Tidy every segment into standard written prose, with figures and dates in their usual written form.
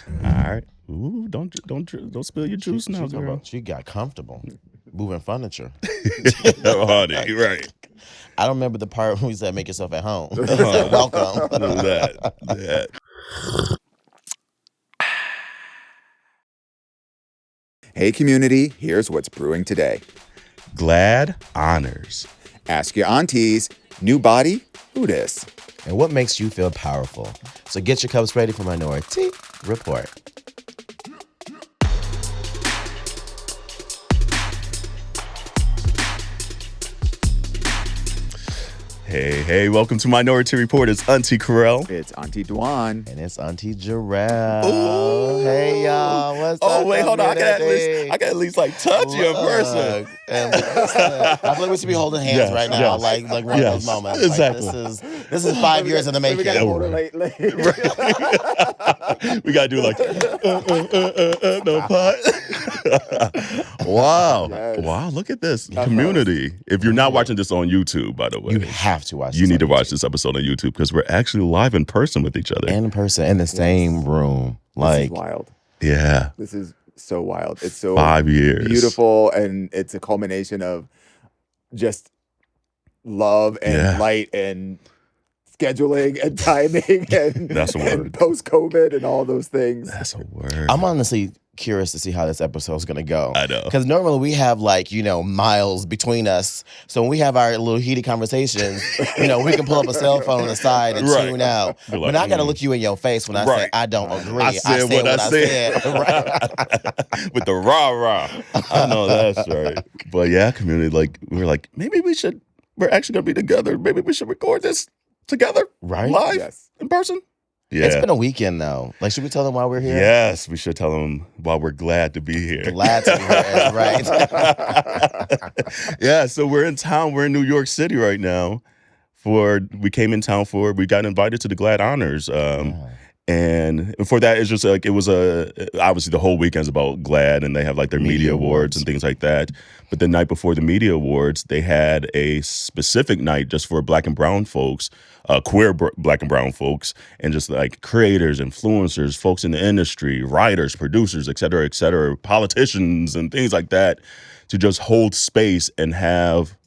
All right. Ooh, don't spill your juice now, she, girl. she got comfortable moving furniture. Honey, right. I don't remember the part when we said make yourself at home. Uh-huh. Welcome. That. Hey community, here's what's brewing today. GLAAD Honors. Ask Yo Aunteas, new body, who dis? And what makes you feel powerful? So get your cups ready for Minority Report. Hey, welcome to Minority Report. It's Auntie Corell. It's Auntie Dwan. And it's Auntie Jarrell. Hey, y'all. What's up? Oh, wait, hold on. I can at least like touch you in person. I feel like we should be holding hands right now, like one of those moments. Exactly. Like, this is 5 years in the making. We gotta hold her We gotta do like no pot. Wow. Yes. Wow, look at this community. If you're not watching this on YouTube, by the way, You have to watch. you need to watch this episode on YouTube because we're actually live in person with each other. in person in the same room. This is wild. Yeah. This is so wild. It's so 5 years. beautiful, and it's a culmination of just love and light and scheduling and timing and, That's a word. and post-COVID and all those things. That's a word. I'm honestly curious to see how this episode is going to go. I know. Because normally we have miles between us. So when we have our little heated conversations, we can pull up a cell phone on the side and tune out. You're But I got to look you in your face when I say I don't agree. I said what I said. Right. With the rah-rah. I know that's right. But yeah, community, we're like, maybe we're actually going to be together. Maybe we should record this together. Right? Live? Yes. In person? Yeah. It's been a weekend, though. Should we tell them why we're here? Yes, we should tell them why we're glad to be here. Glad to be here, right? Yeah, so we're in town. We're in New York City right now. We got invited to the GLAAD Honors. And for that, it's just it was obviously the whole weekend's about GLAAD, and they have their media awards and things like that. But the night before the media awards, they had a specific night just for Black and brown folks, queer Black and brown folks, and just creators, influencers, folks in the industry, writers, producers, et cetera, politicians and things like that, to just hold space and have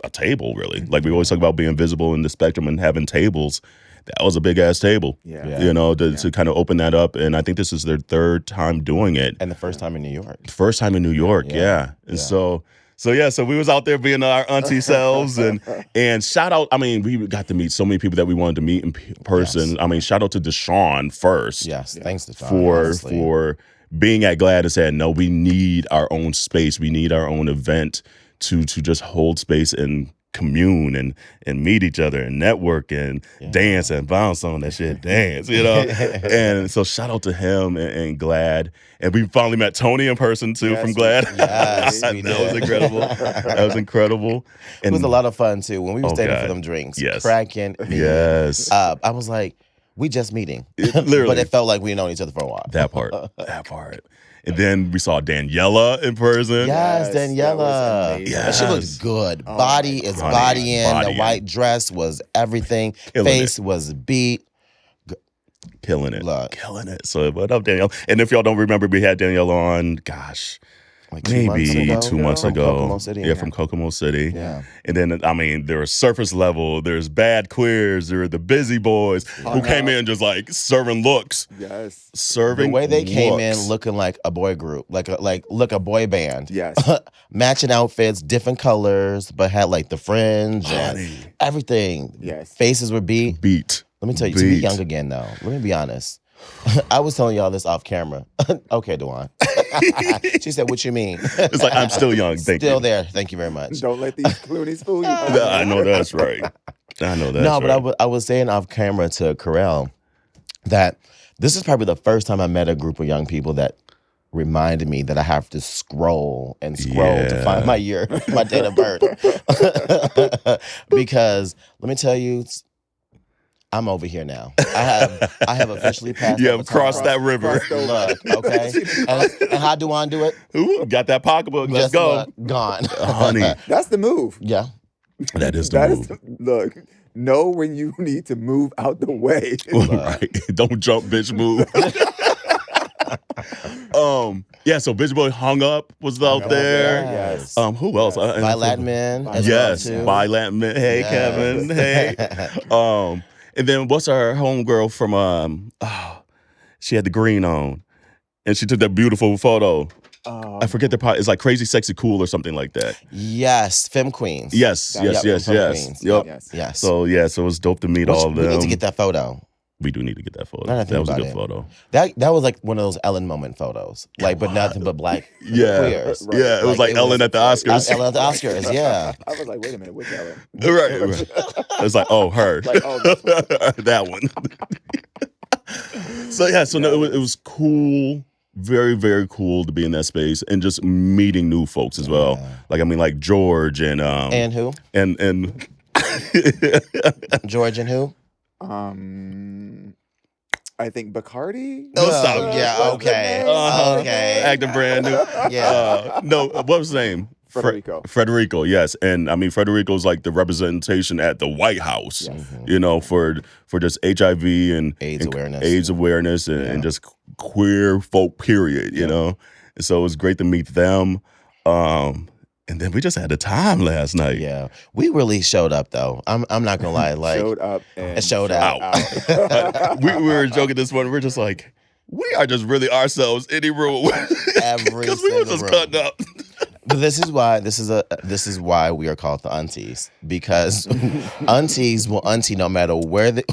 a table, really. We always talk about being visible in the spectrum and having tables. That was a big ass table, to kind of open that up. And I think this is their third time doing it. And the first time in New York. First time in New York, yeah. And so we was out there being our auntie selves and shout out. I mean, we got to meet so many people that we wanted to meet in person. Yes. I mean, shout out to Deshaun first. Yes, thanks Deshaun. For being at GLAAD and saying, no, we need our own space. We need our own event to just hold space and commune and meet each other and network and dance and bounce on that shit, dance, And so shout out to him and GLAAD. And we finally met Tony in person too from GLAAD. Yes, that was incredible. That was incredible. And it was a lot of fun too when we were staying for them drinks. Yes. Cracking. Yes. I was like, we just meeting. Literally. But it felt like we'd known each other for a while. That part. And then we saw Daniela in person. Yes, Daniela. Yes. She looked good. Body is bodying. The white dress was everything. Face was beat. Killing it. Killing it. So what up, Danielle? And if y'all don't remember, we had Danielle on, maybe 2 months ago. From Kokomo City. From Kokomo City. Yeah. And then, there was surface level, there's bad queers, there were the busy boys who came in just serving looks. Yes. Serving the way they came in looks. looking like a boy group, a boy band. Yes. Matching outfits, different colors, but had the fringe and everything. Yes. Faces were beat. Let me tell you, to be young again though, let me be honest. I was telling y'all this off camera. Okay, Dwan. She said, what you mean? It's I'm still young, thank you. Still there, thank you very much. Don't let these Clooney's fool you. I know that's right. No, but I was saying off camera to Corell that this is probably the first time I met a group of young people that reminded me that I have to scroll to find my date of birth. Because let me tell you, I'm over here now. I have officially passed. You have crossed that river. Look, okay. And how do I do it? Ooh, got that pocketbook. Let's go. Gone. Honey. That's the move. Yeah. That is the move. Look, know when you need to move out the way. Right. Don't jump, bitch, move. Yeah, so Bitch Boy Hung Up was out there. Yes. Who else? By Latin Men as Yes, well, too. by Latin Men. Hey, Yes. Kevin. Hey. And then what's our homegirl from she had the green on. And she took that beautiful photo. I forget the part. It's like Crazy Sexy Cool or something like that. Yes, Femme Queens. Yes. Femme Queens. Yep. Yes. So it was dope to meet all of them. We need to get that photo. We do need to get that photo. Now that I think That was a about good it. photo. That was like one of those Ellen moment photos. Like, but nothing but black queers. Right. Yeah, it was like Ellen at the Oscars. Ellen at the Oscars, yeah. I was like, wait a minute, which Ellen? Right. It's like, oh, her. Like, oh, this one. That one. So no, it was cool. Very, very cool to be in that space and just meeting new folks as well. Like George and who? And George and who? I think Bacardi. No, stop. Yeah, okay. Okay. Acting brand new. Yeah. No, what was his name? Federico, yes. And I mean, Federico's like the representation at the White House, for just HIV and AIDS awareness and just queer folk, period, you know? And so it was great to meet them. And then we just had a time last night. Yeah. We really showed up, though. I'm not going to lie. Like, showed up and showed out. we were joking this morning. We're just like, we are just really ourselves in the room. Because we were just cutting up. But this is why we are called the aunties, because aunties will auntie no matter where the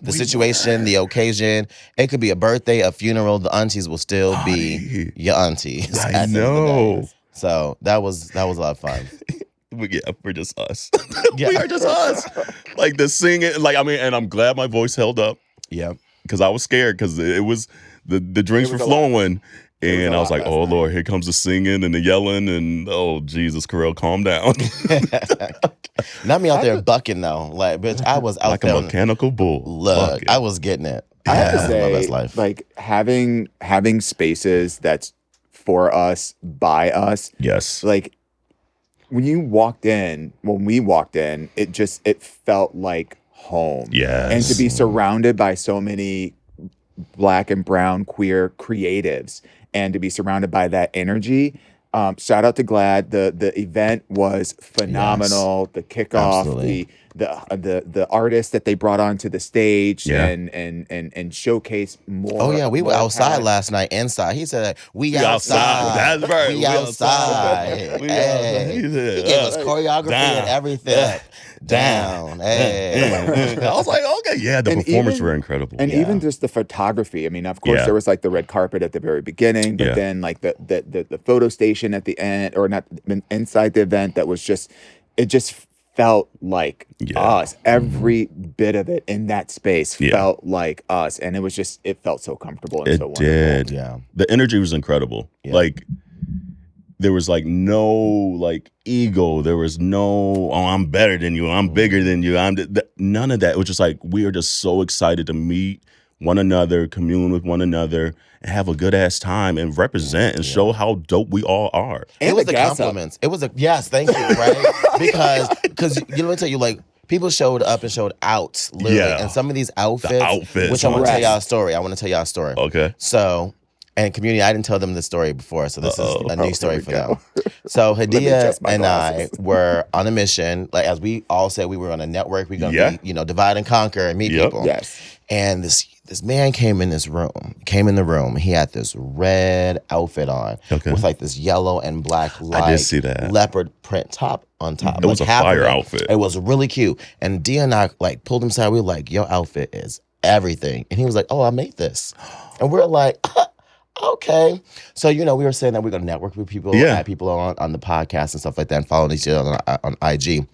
situation, the occasion. It could be a birthday, a funeral. The aunties will still be your aunties. I know. So that was a lot of fun. We're just us. We are just us. Like the singing, and I'm glad my voice held up. Yeah, because I was scared because it was the drinks were flowing. And I was like, oh, Lord, here comes the singing and the yelling. And, oh, Jesus, Carell, calm down. Not me out there bucking, though. Like, bitch, I was out there. Like a mechanical bull. Look, I was getting it. I have to say, like, having spaces that's for us, by us. Yes. Like, when we walked in, it felt like home. Yes. And to be surrounded by so many Black and brown queer creatives and to be surrounded by that energy. Shout out to GLAAD. The event was phenomenal. Yes. The kickoff, the artists that they brought onto the stage and showcase more. Oh yeah, we were outside last night. Inside, he said, "We outside." That's right. We outside. He gave us choreography and everything. Down. Hey. I was like, okay, yeah, the performances were incredible. And even just the photography. I mean, of course, there was like the red carpet at the very beginning, but then like the photo station at the end, or not inside the event, that was just, it just felt like us. Every bit of it in that space felt like us. And it felt so comfortable and so wonderful. It did. Yeah. The energy was incredible. Yeah. Like, there was like no ego. There was no, oh, I'm better than you. I'm bigger than you. None of that. It was just like, we are just so excited to meet one another, commune with one another, and have a good ass time and represent and show how dope we all are. And it was the compliments. It was yes, thank you, right? because let me tell you, like, people showed up and showed out, literally. Yeah. And some of these outfits, which I want to tell y'all a story. Okay. So, and community, I didn't tell them the story before, so this is a new story for them. So Hadia and I were on a mission, like as we all said, we were on a network. We're gonna be, divide and conquer and meet people. Yes. And this man came in the room. He had this red outfit on with like this yellow and black leopard print top on top. It was a fire outfit. It was really cute. And Dia and I like pulled him aside. We were like, your outfit is everything. And he was like, oh, I made this. And we're like, okay. So, we were saying that we're going to network with people, add people on the podcast and stuff like that, and follow each other on IG.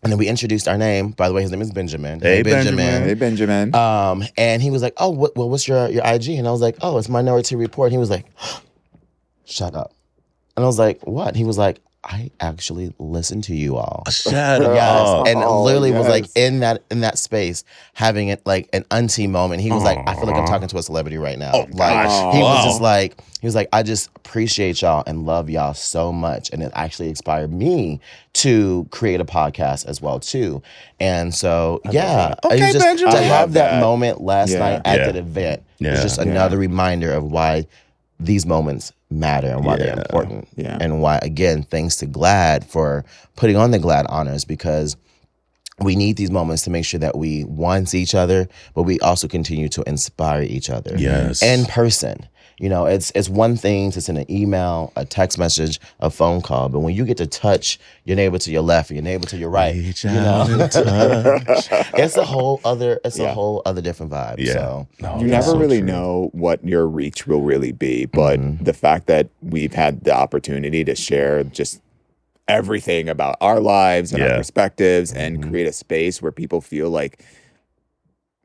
And then we introduced our name. By the way, his name is Benjamin. Hey, Benjamin. Hey, Benjamin. And he was like, oh, what's your IG? And I was like, oh, it's Minority Report. And he was like, shut up. And I was like, what? And he was like, I actually listened to you all. Shut up. And literally was like in that space, having it like an auntie moment. He was like, I feel like I'm talking to a celebrity right now. Oh, gosh. He was just like, I just appreciate y'all and love y'all so much. And it actually inspired me to create a podcast as well too. And so, it was just Benjamin. to have that moment last night at that event. It's just another reminder of why these moments matter and why they're important. Yeah. And why, again, thanks to GLAAD for putting on the GLAAD Honors, because we need these moments to make sure that we, one, see each other, but we also continue to inspire each other. Yes. In person. You know, it's one thing to send an email, a text message, a phone call, but when you get to touch your neighbor to your left or your neighbor to your right, Reach you out know, and touch. it's a whole other different vibe. Yeah. So You never really know what your reach will really be, but the fact that we've had the opportunity to share just everything about our lives and our perspectives and create a space where people feel like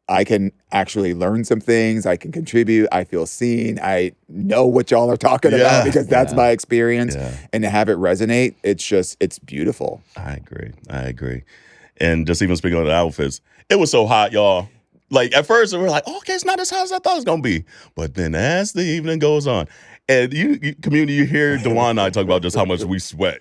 I can actually learn some things, I can contribute, I feel seen, I know what y'all are talking about because that's my experience. And to have it resonate, it's beautiful. I agree. And just even speaking on the outfits, it was so hot, y'all. Like, at first, we were like, okay, it's not as hot as I thought it was going to be. But then as the evening goes on, and you community, you hear Dewan and I talk about just how much we sweat.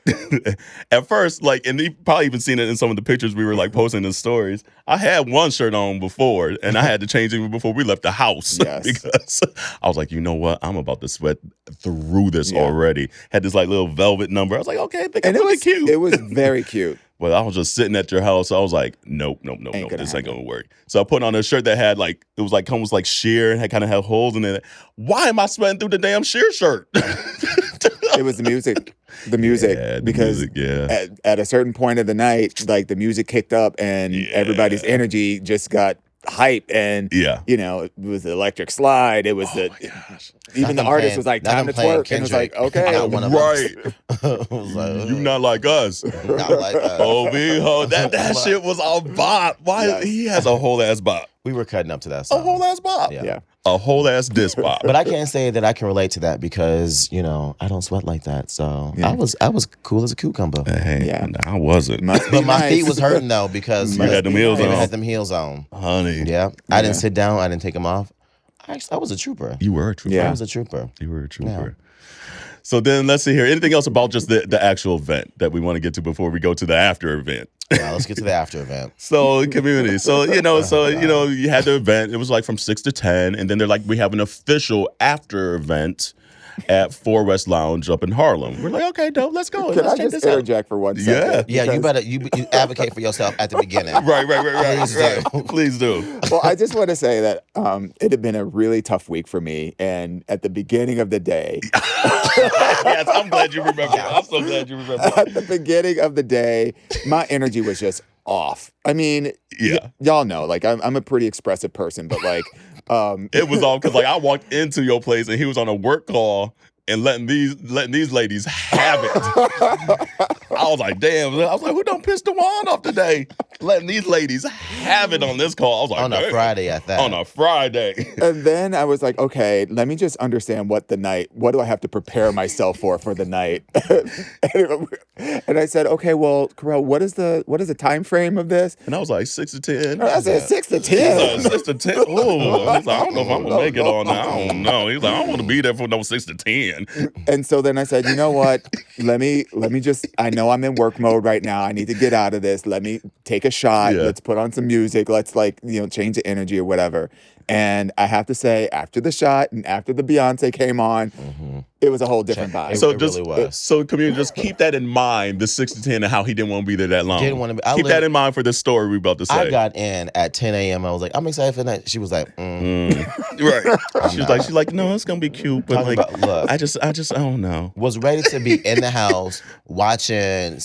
At first, like, and you've probably even seen it in some of the pictures we were, like, posting in stories. I had one shirt on before, and I had to change even before we left the house. Because I was like, you know what? I'm about to sweat through this already. Had this, like, little velvet number. I was like, okay, I think I'm looking cute. It was very cute. But I was just sitting at your house. So I was like, nope, this ain't gonna work. So I put on a shirt that had like, it was like almost like sheer and had kind of had holes in it. Why am I sweating through the damn sheer shirt? It was the music. Because at a certain point of the night, like the music kicked up and everybody's energy just got hype, and you know, it was the electric slide. It was even the artist was like, time to twerk, and it was like, okay, you not like us. Not like us. Oh, that shit was a bop. Why he has a whole ass bop? We were cutting up to that song. A whole ass bop. A whole ass disc bop. But I can't say that I can relate to that because, you know, I don't sweat like that. So I was cool as a cucumber. I wasn't. But my feet was hurting though because you had them heels on. I had them heels on. Honey. Yeah. I didn't sit down. I didn't take them off. I was a trooper. You were a trooper. I was a trooper. You were a trooper. So then let's see here. Anything else about just the actual event that we want to get to before we go to the after event? Yeah, let's get to the after event. So community. So, you know, you had the event. It was like from 6 to 10. And then they're like, we have an official after event at 4 West Lounge up in Harlem. We're like, okay, dope, let's go. Can I just interject for 1 second? Yeah, you better you advocate for yourself at the beginning. Right. Please do. Well, I just want to say that it had been a really tough week for me. And at the beginning of the day. Yes, I'm glad you remember. I'm so glad you remember. At the beginning of the day, my energy was just off. I mean, y'all know, like, I'm a pretty expressive person, but like, it was all because like I walked into your place and he was on a work call and letting these ladies have it. I was like, damn. I was like, who done pissed the wand off today? Letting these ladies have it on this call. I was like, on a Friday at that. On a Friday. And then I was like, okay, let me just understand what do I have to prepare myself for the night? And I said, okay, well, Carell, what is the time frame of this? And I was like, 6 to 10. I said 6 to 10. He's like, 6 to 10. Oh, he's like, I don't know if I'm gonna make it on that. I don't know. He's like, I don't want to be there for no 6 to 10. And so then I said, you know what? Let me just, I know I'm in work mode right now. I need to get out of this. Let me take a shot. Let's put on some music. Let's change the energy or whatever. And I have to say, after the shot and after the Beyonce came on, it was a whole different vibe. So it really was. So community, just keep that in mind, the 6 to 10 and how he didn't want to be there that long. Keep that in mind for the story we're about to say. I got in at 10 a.m. I was like, I'm excited for that. She was like, Right. She's like, no, it's gonna be cute, but like, look, I don't know. Was ready to be in the house watching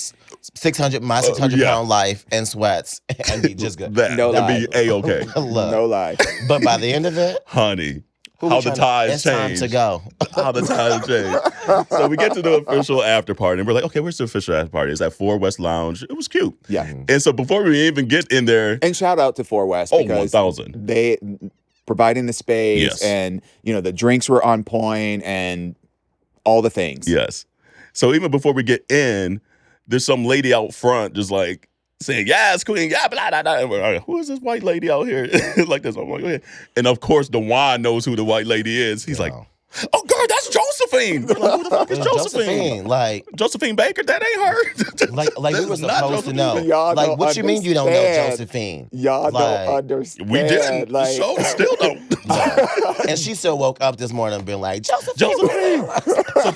600 pound life in sweats and be just good. No lie. Be A-okay. No lie. But by the end of it, honey, how the tides change. It's time to go. How the tides change. So we get to the official after party, and we're like, okay, where's the official after party? It's at 4 West Lounge. It was cute. Yeah. And so before we even get in there, and shout out to 4 West because 1,000. They providing the space, and the drinks were on point and all the things. Yes. So even before we get in, there's some lady out front just like saying, yes, queen, yeah, blah, blah, blah. And we're like, who is this white lady out here? Like this. I'm like, and of course, Dewan knows who the white lady is. He's like, Oh, girl, that's Josephine. We're like, who the fuck is Josephine? Like Josephine Baker? That ain't her. like we were That's not supposed to know. Josephine. Y'all Like, don't what you mean you don't know understand. Josephine? Y'all Like, don't understand. We didn't. Like, The show still don't. And she still woke up this morning and been like, Josephine.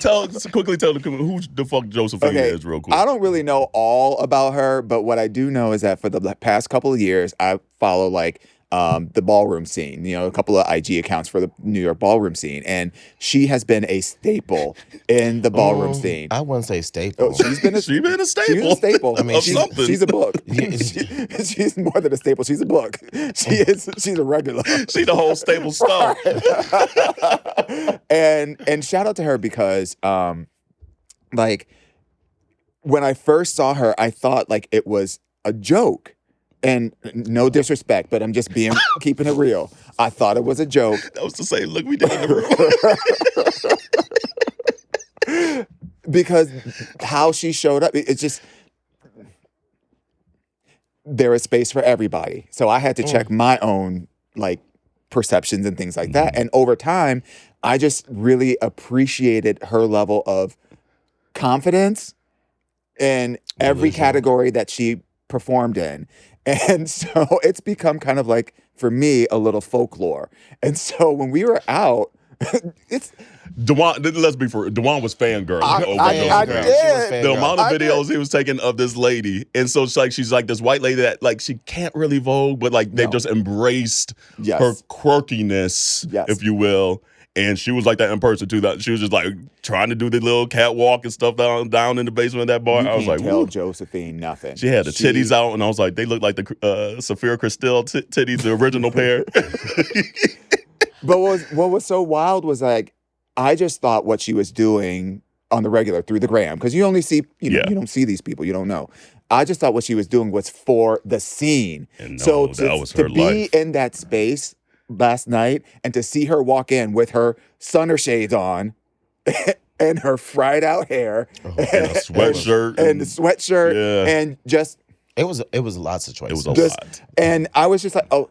So quickly tell the who the fuck Josephine is real quick. I don't really know all about her, but what I do know is that for the past couple of years, I follow like the ballroom scene, a couple of IG accounts for the New York ballroom scene. And she has been a staple in the ballroom scene. I wouldn't say staple. She's been a staple. She's a staple. I mean, something. She's a book. She's more than a staple. She's a book. She's a regular. She the whole staple stuff. And shout out to her because like when I first saw her, I thought like it was a joke. And no disrespect, but I'm just keeping it real. I thought it was a joke. That was the same look we did in the room. Because how she showed up, it's just, there is space for everybody. So I had to check my own like perceptions and things like that. And over time, I just really appreciated her level of confidence in every category that she performed in. And so it's become kind of like, for me, a little folklore. And so when we were out, it's... Dewan, let's be for Dewan was fangirl. I did. The amount of videos he was taking of this lady. And so she's like this white lady that like she can't really vogue, but like they just embraced her quirkiness, if you will. And she was like that in person too. That she was just like trying to do the little catwalk and stuff down in the basement of that bar. I was like, tell Josephine nothing. She had the titties out, and I was like, they look like the Safira Cristel titties, the original pair. But what was so wild was like, I just thought what she was doing on the regular through the gram, because you only see, you don't see these people, you don't know. I just thought what she was doing was for the scene. And so that was her to be life. in that space last night and to see her walk in with her sunner shades on and her fried out hair and a sweatshirt and the sweatshirt and just it was lots of choices. It was a lot. And I was just like, oh,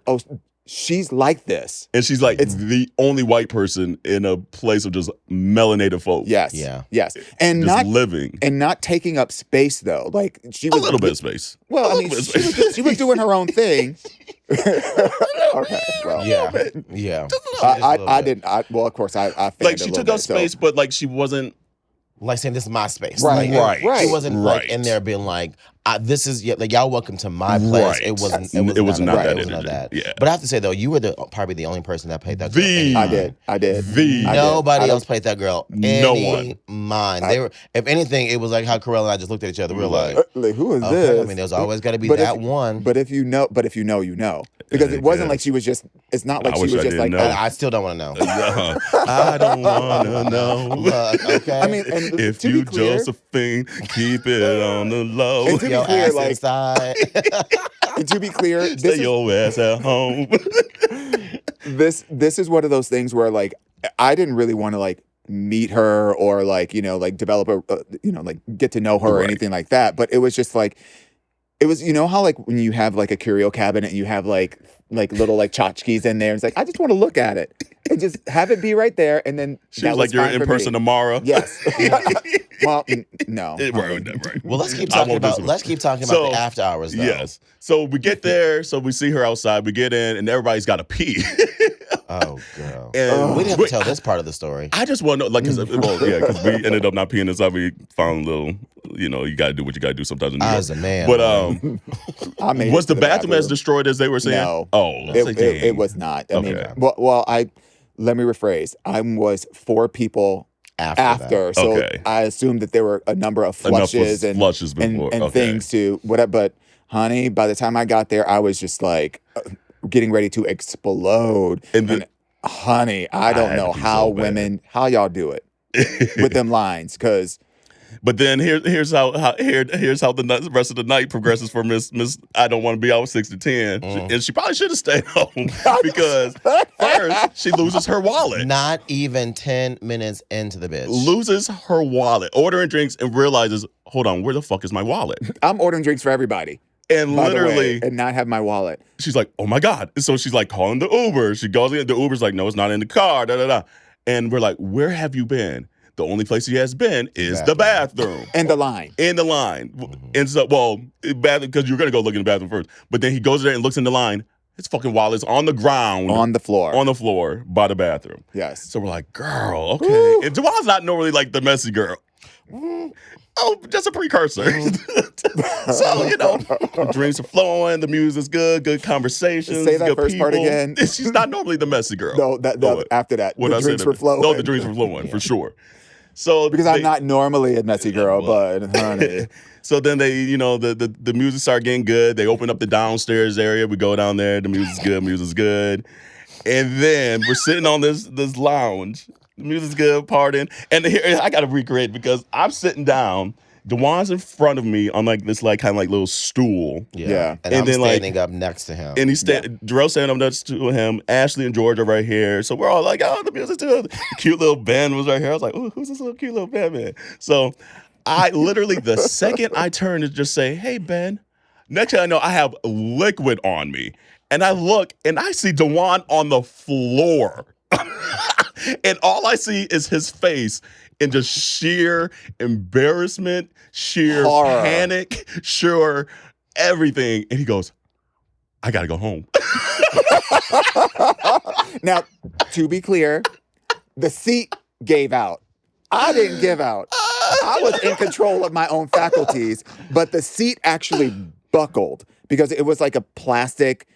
she's like this. And she's like the only white person in a place of just melanated folk. Yes. Yeah. Yes. And just not living. And not taking up space though. Like she was a little bit of space. Well, I mean, she was doing her own thing. Okay. Well, yeah. I didn't. Well, of course, I like she took up space, but like she wasn't like saying this is my space. Right. Like, Right. She wasn't like in there being like, this is like y'all welcome to my place. Right. It wasn't. It was not that It was not energy. that. Yeah. But I have to say though, you were probably the only person that played that. I did. Nobody else played that girl. No one. Mind. They were. If anything, it was like how Carell and I just looked at each other. We were like, who is okay. this? I mean, there's always got to be that one. But if you know, you know, because it wasn't like she was just. It's not like she was just like. I still don't want to know. I don't want to know. Okay. I mean, and if to you be clear, Josephine, keep it on the low. And to be clear, like, and to be clear, stay your ass at home. This is one of those things where like I didn't really want to like meet her or like like develop a like get to know her or anything like that. But it was just like it was how like when you have like a curio cabinet and you have like little like tchotchkes in there. It's like I just want to look at it and just have it be right there. And then she was like, "You're in person tomorrow." Yes. Well, no. Right. Well, let's keep talking about the after hours. Though. Yes. So we get there. So we see her outside. We get in, and everybody's got to pee. Oh, girl. And we didn't have to tell this part of the story. I just want to know, like, because we ended up not peeing inside. We found a little, you got to do what you got to do sometimes in New York. As a man. But was the bathroom as destroyed as they were saying? No. Oh, it was not. I mean, let me rephrase. I was 4 people after. So I assumed that there were a number of flushes and things to whatever. But honey, by the time I got there, I was just like getting ready to explode. And honey, I don't know how how y'all do it with them lines, because. But then here's how the rest of the night progresses for Miss I don't want to be out 6 to 10, and she probably should have stayed home because first she loses her wallet. Not even 10 minutes into the bitch. Loses her wallet, ordering drinks, and realizes, hold on, where the fuck is my wallet? I'm ordering drinks for everybody. And literally, and not have my wallet. She's like, oh my God. So she's like calling the Uber. She goes in, the Uber's like, no, it's not in the car, And we're like, where have you been? The only place he has been is the bathroom. And the line. In the line. And so, because you're going to go look in the bathroom first. But then he goes there and looks in the line. His fucking wallet's on the ground. On the floor. On the floor by the bathroom. Yes. So we're like, girl, okay. Woo. And Jawan's not normally like the messy girl. Oh, just a precursor. So, the drinks are flowing, the music's good conversations. Say that good first part people. again. She's not normally the messy girl. No, after that. The drinks were flowing. No, the drinks were flowing, for sure. So because I'm not normally a messy girl, but honey. So then they, the music started getting good. They open up the downstairs area. We go down there. The music's good. And then we're sitting on this lounge. The music's good, partying. And here, I got to recreate because I'm sitting down. DeJuan's in front of me on like this kind of little stool. Yeah. And I'm then standing up next to him. And Jarrell's standing up next to him. Ashley and George are right here. So we're all like, oh, the music's good. Cute little Ben was right here. I was like, oh, who's this little cute little Ben man? So I literally, the second I turn to just say, hey, Ben, next thing I know, I have liquid on me. And I look and I see DeJuan on the floor. And all I see is his face in just sheer embarrassment, sheer horror, panic, sheer everything. And he goes, I got to go home. Now, to be clear, the seat gave out. I didn't give out. I was in control of my own faculties, but the seat actually buckled because it was like a plastic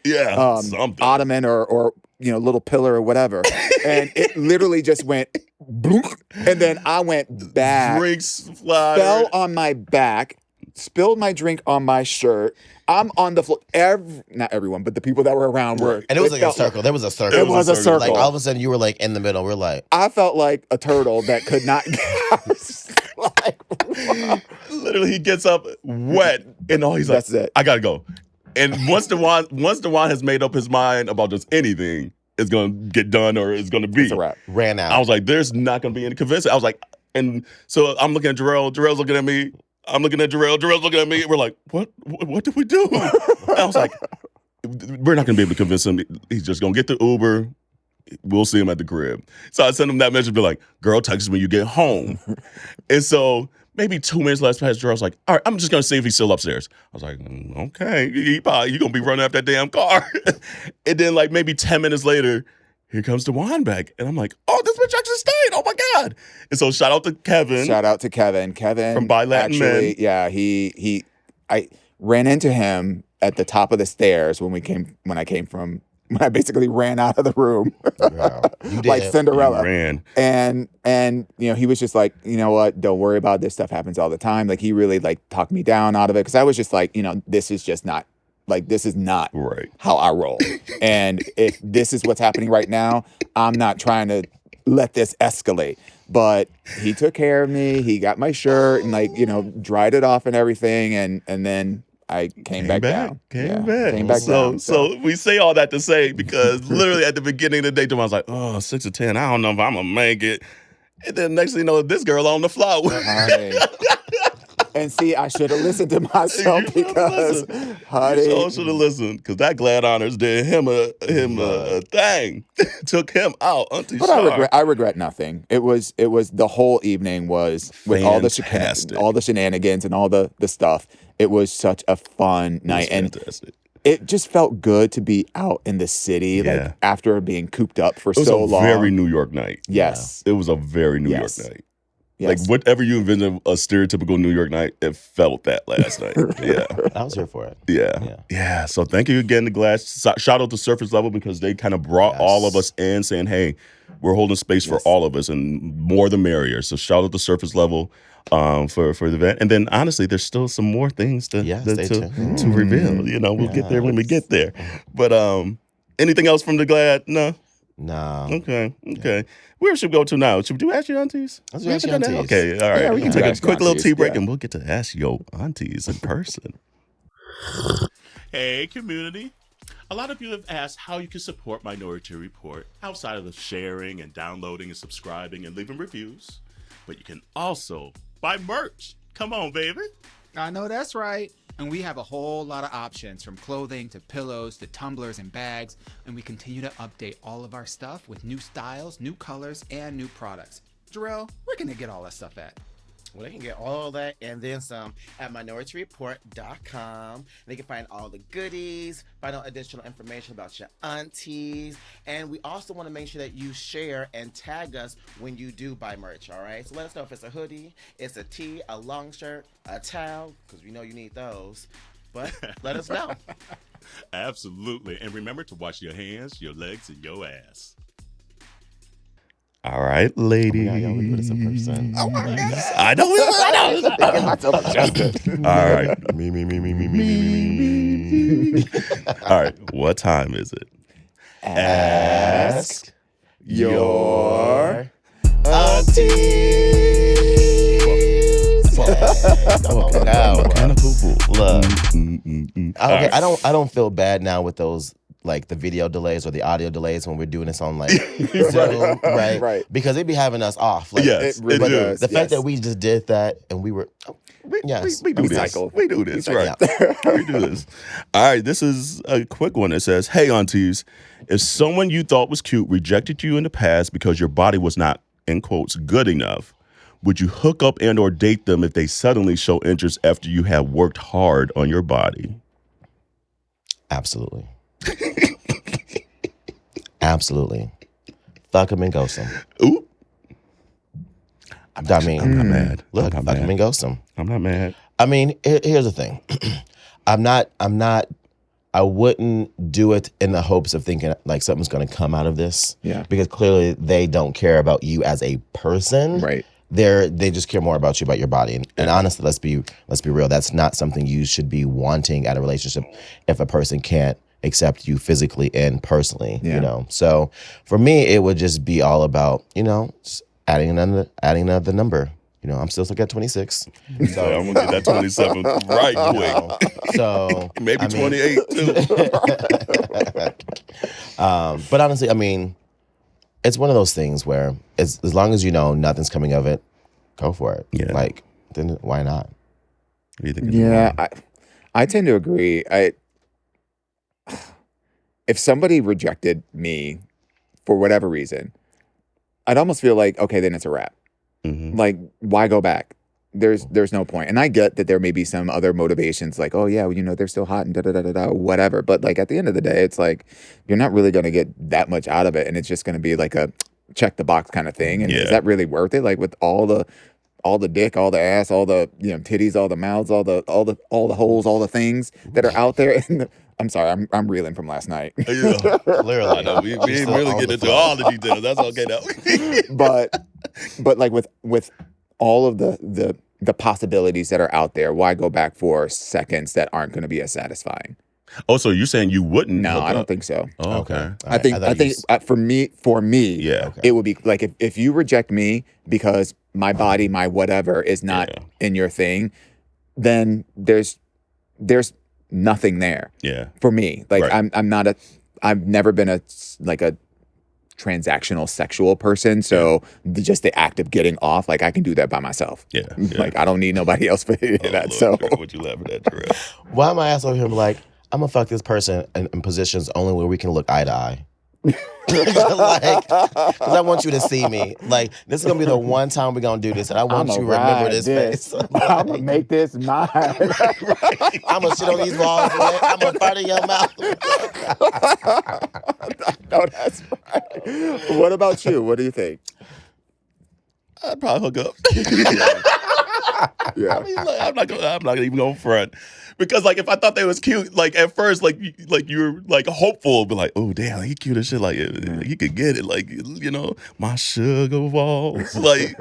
ottoman or little pillar or whatever. And it literally just went bloop, and then I went back. Drinks fly. Fell on my back, spilled my drink on my shirt. I'm on the floor. Not everyone, but the people that were around were. And it was like a circle. There was a circle. It was a circle. Like all of a sudden you were like in the middle. We're like. I felt like a turtle that could not Literally, he gets up wet, and he's like, that's it. I gotta go. And once DeJuan has made up his mind about just anything, it's gonna get done or it's gonna be. It's a wrap. Ran out. I was like, there's not gonna be any convincing. I was like, and so I'm looking at Jarrell. Jarrell's looking at me. I'm looking at Jarrell. Jarrell's looking at me. We're like, what did we do? And I was like, we're not gonna be able to convince him. He's just gonna get the Uber. We'll see him at the crib. So I sent him that message, be like, girl, text me when you get home. And so maybe 2 minutes left past, Jarrell's like, all right, I'm just going to see if he's still upstairs. I was like, okay, you're going to be running after that damn car. And then maybe 10 minutes later, here comes DeJuan back. And I'm like, oh, this bitch actually stayed. Oh, my God. And so shout out to Kevin. Kevin. From Bi Latin Men. Yeah, I ran into him at the top of the stairs when I basically ran out of the room. Wow. Like Cinderella. You ran. And he was just like, you know what, don't worry about this stuff happens all the time. Like he really talked me down out of it. Cause I was just like, this is just not this is not right how I roll. And if this is what's happening right now, I'm not trying to let this escalate. But he took care of me. He got my shirt and dried it off and everything. And then I came back down. Came back down. So we say all that to say because literally at the beginning of the day, I was like, oh, 6 to 10. I don't know if I'm going to make it. And then next thing you know, this girl on the floor. And see, I should have listened to myself because, honey. You should have listened because that GLAAD Honors did him a thing. Took him out. But I regret nothing. It was the whole evening was with all the shenanigans and all the stuff. It was such a fun night. And it just felt good to be out in the city, after being cooped up for so long. It was a very New York night. Yes. It was a very New York night. Yes. Whatever you envision a stereotypical New York night, it felt that last night. Yeah. I was here for it. Yeah. So thank you again to GLAAD. Shout out to Surface Level because they kind of brought all of us in saying, hey, we're holding space for all of us and more the merrier. So shout out to Surface Level for the event. And then honestly, there's still some more things to reveal. We'll get there when we get there. But anything else from the GLAAD? No. Okay. Where should we go to now? Should we do Ask Yo Aunteas? Let's do Ask Yo Aunteas. Okay, all right. Yeah, we can take a quick little tea break and we'll get to Ask Yo Aunteas in person. Hey, community. A lot of you have asked how you can support Minoritea Report outside of the sharing and downloading and subscribing and leaving reviews. But you can also buy merch. Come on, baby. I know that's right. And we have a whole lot of options, from clothing to pillows to tumblers and bags. And we continue to update all of our stuff with new styles, new colors, and new products. Jarrell, where can they get all that stuff at? Well, they can get all that and then some at minorityareport.com. They can find all the goodies, find out additional information about your aunties. And we also want to make sure that you share and tag us when you do buy merch, all right? So let us know if it's a hoodie, it's a tee, a long shirt, a towel, because we know you need those. But let us know. Absolutely. And remember to wash your hands, your legs, and your ass. All right, ladies. Oh, y'all, we put this in person. Oh my God. I know. Get myself adjusted. All right. Me. All right. What time is it? Ask your aunties. Mechanical bull. Look. Okay, Okay, I don't feel bad now with those, like the video delays or the audio delays when we're doing this on like Zoom, right? Right. Because they be having us off. Like, Yes, It really it do. does. the fact Yes. that we just did that and we were, yes, we do this. Recycle. We do this, right? Recycle. We do this. All right, this is a quick one. It says, "Hey, aunties, if someone you thought was cute rejected you in the past because your body was not, in quotes, good enough, would you hook up and or date them if they suddenly show interest after you have worked hard on your body?" Absolutely. Absolutely. Fuck them and ghost them. Ooh, I mean, I'm not mad. look, I'm fuck them mad. and ghost them. I'm not mad. I mean, here's the thing. I wouldn't do it in the hopes of thinking like something's going to come out of this. Yeah. Because clearly they don't care about you as a person. Right. They just care more about you, about your body. And honestly, let's be real. That's not something you should be wanting at a relationship if a person can't accept you physically and personally, Yeah. you know? So for me, it would just be all about, just adding another number. I'm still stuck at 26. So I'm gonna get that 27 right quick. So Maybe I mean, 28 too. but honestly, I mean, it's one of those things where as long as you know nothing's coming of it, go for it. Yeah. Like, then why not? What do you think? Yeah, I tend to agree. If somebody rejected me for whatever reason, I'd almost feel like, okay, then it's a wrap. Mm-hmm. Like, why go back? There's no point. And I get that there may be some other motivations, like, oh yeah, well, they're still hot and da whatever. But like at the end of the day, it's like you're not really gonna get that much out of it, and it's just gonna be like a check the box kind of thing. And Yeah. is that really worth it? Like with all the dick, all the ass, all the titties, all the mouths, all the holes, all the things that are out there. And I'm sorry, I'm reeling from last night. Yeah. Clearly. I know we ain't Still really on get the into flow. all the details. That's okay though. but like with all of the possibilities that are out there, why go back for seconds that aren't going to be as satisfying? Oh, so you're saying you wouldn't? No, hook I don't up? think so. Oh, okay. All I right, think thought you for me, Yeah. Okay. it would be like if you reject me because my body, my whatever is not Yeah. in your thing, then there's nothing there Yeah. for me. Like Right. I've never been a transactional sexual person, so just the act of getting off, like I can do that by myself. Yeah. Like I don't need nobody else for any of Oh, that. Lord, So Trevor, what you laughing at, Terrell? Why am I asking him like, I'm gonna fuck this person in positions only where we can look eye to eye? Like, because I want you to see me. Like, this is gonna be the one time we're gonna do this, and I want you to remember this face. I'm gonna make this mine. I'm gonna shit on these walls. I'm gonna fart in your mouth. No, that's right. What about you? What do you think? I'd probably hook up. Yeah. I mean, like, I'm not even going front because like if I thought they was cute, like at first, like you're like hopeful, but like, oh damn, he cute as shit. Like he could get it, like my sugar walls, like,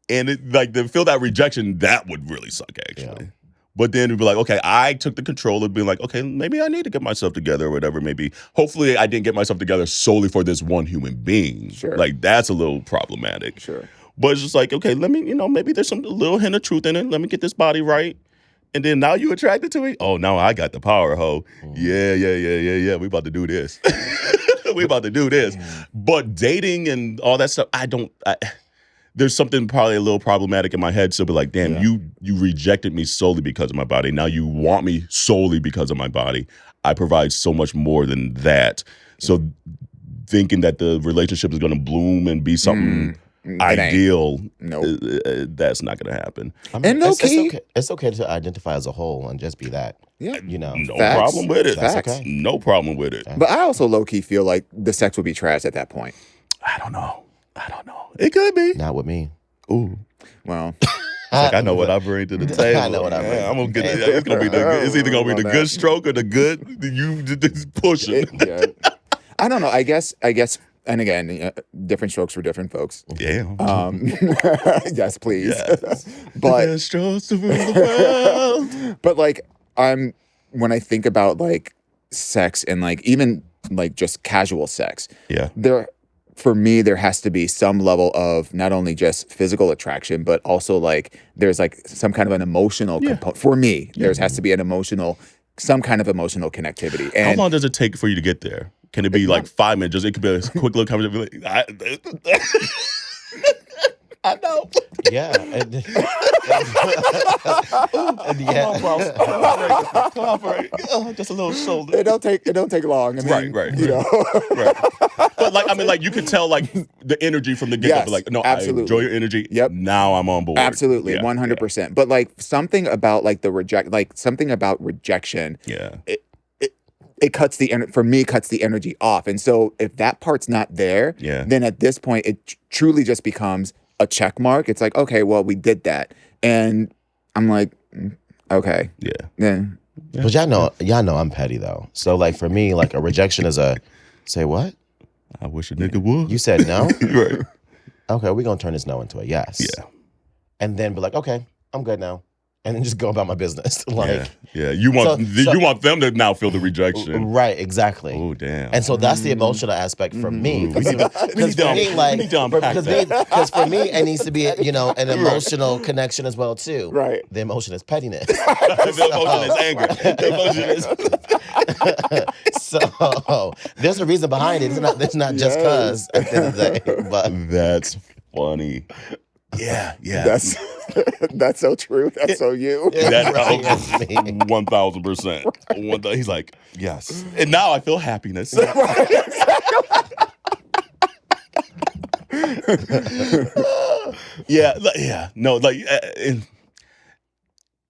and it like to feel that rejection, that would really suck actually. Yeah. But then it'd be like, okay, I took the control of being like, okay, maybe I need to get myself together or whatever. Maybe, hopefully, I didn't get myself together solely for this one human being. Sure. Like that's a little problematic. Sure. But it's just like, okay, let me, maybe there's some little hint of truth in it. Let me get this body right. And then now you attracted to me? Oh, now I got the power, ho. Yeah. We about to do this. We about to do this. But dating and all that stuff, there's something probably a little problematic in my head. So be like, damn, you rejected me solely because of my body. Now you want me solely because of my body. I provide so much more than that. So thinking that the relationship is going to bloom and be something ideal, that's not going to happen. I mean, And it's okay to identify as a whole and just be that. Yeah. You know, No Facts. problem with it. Facts. okay. No problem with it. But I also low-key feel like the sex would be trash at that point. I don't know. It could be. not with me. Ooh. Well, Like, I know what I bring to the table. I know what I bring. I'm gonna get it. It's gonna be it's either gonna be the good stroke or the good you just pushing. yeah. I don't know. I guess, and again, different strokes for different folks. Yeah. Yes, please. Yes. But The strokes to rule the world. but like when I think about like sex and like even like just casual sex, Yeah. for me, there has to be some level of not only just physical attraction, but also like there's like some kind of an emotional component. For me, there has to be some kind of emotional connectivity. How And long does it take for you to get there? Can it be like 5 minutes? Just it could be a quick little conversation. I know. Yeah. And yeah. Just a little shoulder. it don't take long. I mean, Right. You know, Right. But like, I mean, like you could tell like the energy from the get-go. Yes, Like, no, absolutely. I enjoy your energy. Yep. Now I'm on board. absolutely, Yeah, 100%. But like something about like something about rejection. Yeah. It cuts the energy off. And so if that part's not there, then at this point it truly just becomes a check mark. It's like, okay, well, we did that. And I'm like, okay. Yeah. But y'all know I'm petty though. So like for me, like a rejection is a say what? I wish a nigga would. You said no? Right. Okay, we're gonna turn this no into a yes. Yeah. And then be like, okay, I'm good now. And then just go about my business. Like yeah. You want So- you want them to now feel the rejection. right, exactly. Oh damn. And so that's the emotional aspect for me. We need to unpack that. Because for me, it needs to be, an emotional connection as well too. Right. The emotion is pettiness. The emotion is anger. The emotion is So there's a reason behind it. It's not just cause at the end of the day. But That's funny. Yeah. That's so true. That's so you. That Right, that's me. 1000%. He's like, yes. And now I feel happiness. Yeah. No, like,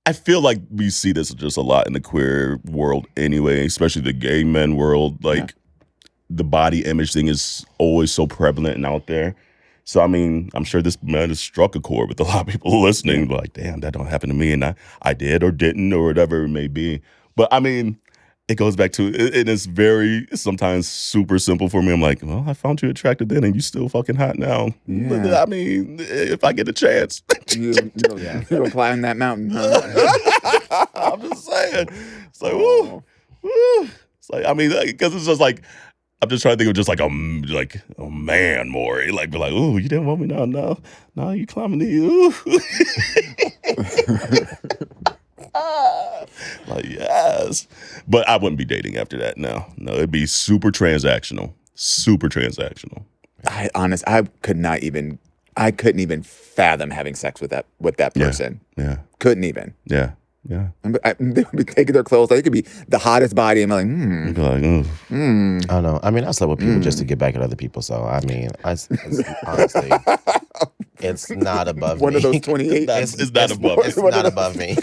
I feel like we see this just a lot in the queer world anyway, especially the gay men world. Like, the body image thing is always so prevalent and out there. So, I mean, I'm sure this man has struck a chord with a lot of people listening. Like, damn, that don't happen to me. And I did or didn't or whatever it may be. But, I mean, it goes back to, it is very, sometimes super simple for me. I'm like, well, I found you attractive then and you still fucking hot now. Yeah. But, I mean, if I get a chance. You're gonna climb that mountain. Huh? I'm just saying. It's like, woo. It's like, I mean, because it's just like, I'm just trying to think of just like a man more. Like, be like, ooh, you didn't want me now? No, you climbing the ooh. Like, yes. But I wouldn't be dating after that. No, it'd be super transactional. I couldn't even fathom having sex with that person. Yeah. Couldn't even. Yeah. They would be taking their clothes. Like, it could be the hottest body. I'm like, You'd be like, ooh. I don't know. I mean, I slept with people just to get back at other people. So, I mean, honestly, it's not above me. One of those 28. It's not above It's not above me.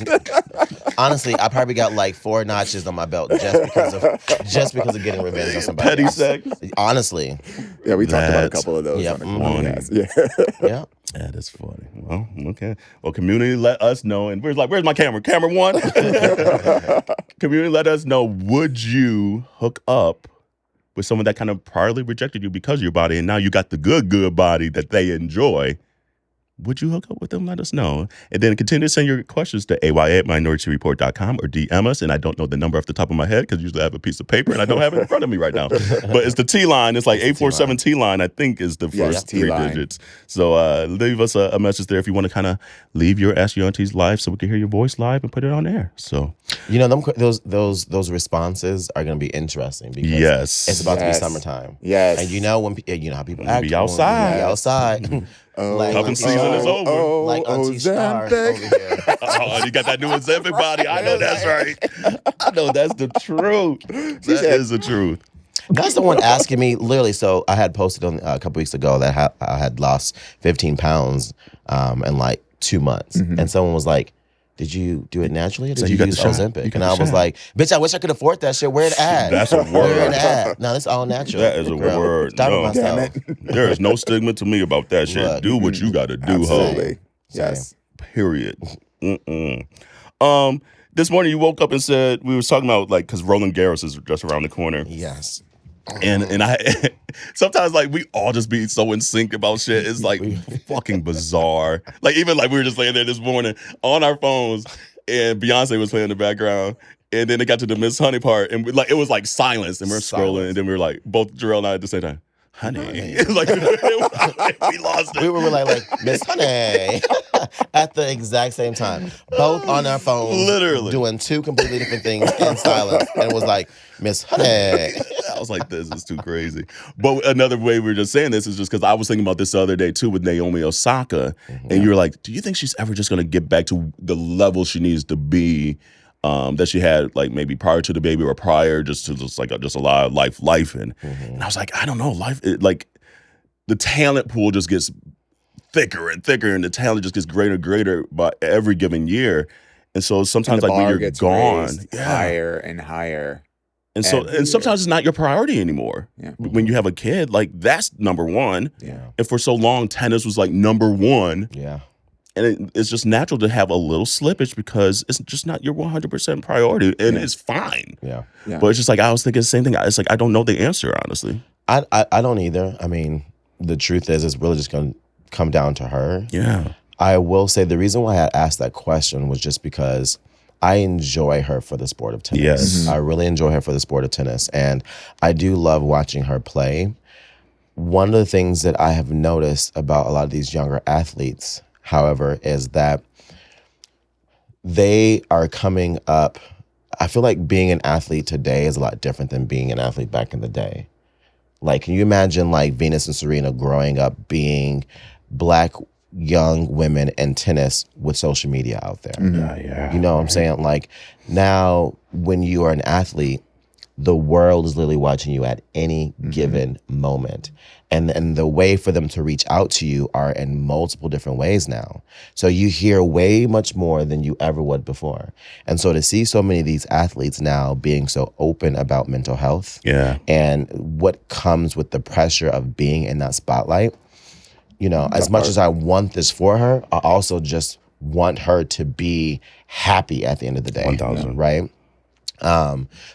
Honestly, I probably got like 4 notches on my belt just because of getting revenge on somebody. Petty else. sex. Honestly. Yeah, we talked about a That's couple of those. Yep. On the podcast. Yeah. Yeah. That is funny. Well, okay. Well, community, let us know. And where's my camera? Camera 1. Community, let us know. Would you hook up with someone that kind of priorly rejected you because of your body, and now you got the good body that they enjoy? Would you hook up with them? Let us know. And then continue to send your questions to ay@minoriteareport.com or DM us. And I don't know the number off the top of my head because usually I have a piece of paper and I don't have it in front of me right now. But it's the T line. It's like 847 T line, I think, is the first 3 T-line. digits. So leave us a message there if you want to kind of leave your Ask Yo Aunteas live so we can hear your voice live and put it on air. So those responses are going to be interesting because yes, it's about to be Yes. summertime. Yes. And you know how people act. be outside. Be outside. Cuffing season is over. Like Auntie Star over here. Oh, you got that new Ozempic body. I know that's right. I know that's the truth. That is the truth. Got someone asking me, literally, so I had posted on a couple weeks ago that I had lost 15 pounds in like 2 months. And someone was like, did you do it naturally or did you use Ozempic? And I was like, bitch, I wish I could afford that shit. Where it at? That's a word. Where it at? No, it's all natural. That is a word. Stop No. myself. There is no stigma to me about that shit. Look, do what you got to do, Absolutely. ho. Yes. Period. This morning you woke up and said, we were talking about like, because Roland Garros is just around the corner. Yes. And I sometimes like we all just be so in sync about shit. It's like fucking bizarre. Like even like we were just laying there this morning on our phones and Beyonce was playing in the background. And then it got to the Miss Honey part and it was like silence and we're scrolling and then we were like both Jarrell and I at the same time. Honey. It's like we lost it. We were like Miss Honey at the exact same time. Both on our phones. Literally. Doing two completely different things in silence. And it was like, Miss Honey. I was like, this is too crazy. But another way we were just saying this is just because I was thinking about this the other day too with Naomi Osaka. And you were like, do you think she's ever just going to get back to the level she needs to be that she had like maybe prior to the baby or prior just to just a lot of life and I was like, I don't know, like the talent pool just gets thicker and thicker and the talent just gets greater and greater by every given year. And so sometimes like when you're gone, higher and higher. And so and sometimes it's not your priority anymore. Yeah. When you have a kid, like that's number one. Yeah. And for so long, tennis was like number one. Yeah. And it's just natural to have a little slippage because it's just not your 100% priority. And it's fine. Yeah. But it's just like, I was thinking the same thing. It's like, I don't know the answer, honestly. I don't either. I mean, the truth is, it's really just going to come down to her. Yeah. I will say the reason why I asked that question was just because I enjoy her for the sport of tennis. Yes. I really enjoy her for the sport of tennis. And I do love watching her play. One of the things that I have noticed about a lot of these younger athletes, however, is that they are coming up. I feel like being an athlete today is a lot different than being an athlete back in the day. Like, can you imagine like Venus and Serena growing up being Black young women in tennis with social media out there? Yeah. You know what I'm saying? Like now when you are an athlete, the world is literally watching you at any given moment. And the way for them to reach out to you are in multiple different ways now. So you hear way much more than you ever would before. And so to see so many of these athletes now being so open about mental health and what comes with the pressure of being in that spotlight, you know, as much as I want this for her, I also just want her to be happy at the end of the day. 1,000. Right?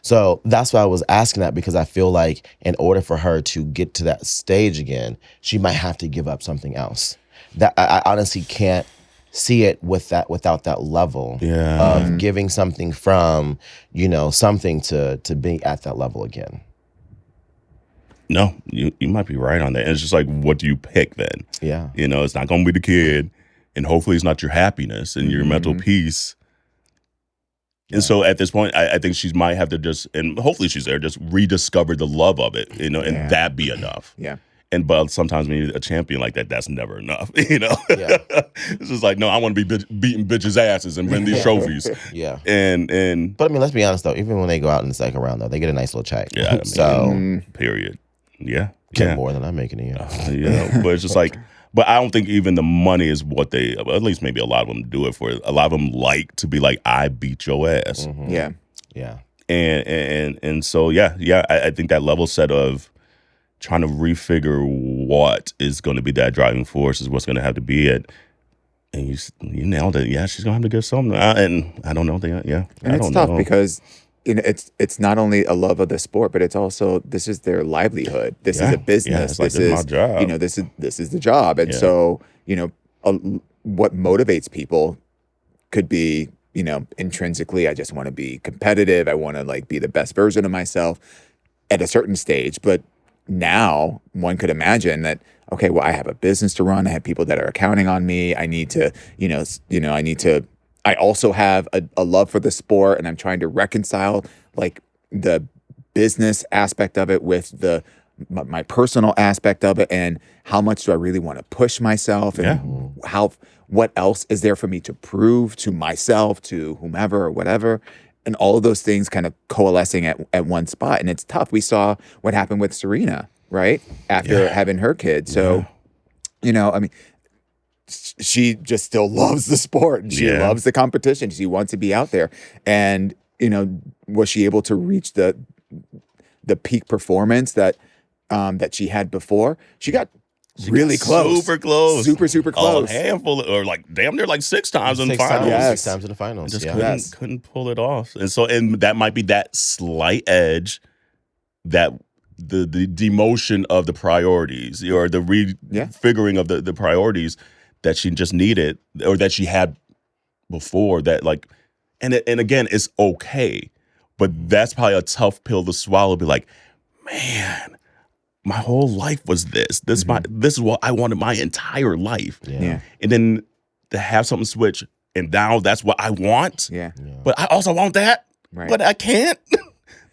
So that's why I was asking that, because I feel like in order for her to get to that stage again, she might have to give up something else. That I honestly can't see it without that level of giving something from, you know, something to being at that level again. No, you might be right on that. And it's just like, what do you pick then? Yeah. You know, it's not going to be the kid, and hopefully it's not your happiness and your mental peace. And so at this point, I think she might have to just, and hopefully she's there, just rediscover the love of it, you know, and that be enough. Yeah. But sometimes when you're a champion like that, that's never enough, you know? Yeah. It's just like, no, I want to be beating bitches' asses and win these trophies. Yeah. And But I mean, let's be honest though, even when they go out in the second round though, they get a nice little check. Yeah. I mean, so period. Yeah. get more than I'm making a year. Yeah. But it's just like, but I don't think even the money is what they, at least maybe a lot of them do it for. A lot of them like to be like, I beat your ass. Yeah. Yeah. And so, I think that level set of trying to refigure what is going to be that driving force is what's going to have to be it. And you nailed it. Yeah, she's going to have to give something. And I don't know. And it's tough because it's not only a love of the sport, but it's also, this is their livelihood. This is a business. This is my job. You know, this is the job. And so, you know, what motivates people could be, you know, intrinsically, I just want to be competitive. I want to like be the best version of myself at a certain stage. But now one could imagine that, okay, well, I have a business to run. I have people that are counting on me. I need to, I also have a love for the sport, and I'm trying to reconcile like the business aspect of it with the my personal aspect of it, and how much do I really want to push myself, and what else is there for me to prove to myself, to whomever or whatever, and all of those things kind of coalescing at one spot. And it's tough. We saw what happened with Serena, right? After having her kid. So, I mean, she just still loves the sport, and she loves the competition. She wants to be out there. And, was she able to reach the peak performance that she had before? She got really close. Super close. Super close. A handful, or like damn near like 6 times in the finals. Yes. 6 times in the finals. Just couldn't pull it off. And that might be that slight edge, that the demotion of the priorities, or the refiguring of the priorities that she just needed, or that she had before, that like, and again, it's okay, but that's probably a tough pill to swallow. Be like, man, my whole life was this. This is what I wanted my entire life. Yeah. And then to have something switch, and now that's what I want. Yeah. But I also want that. Right. But I can't.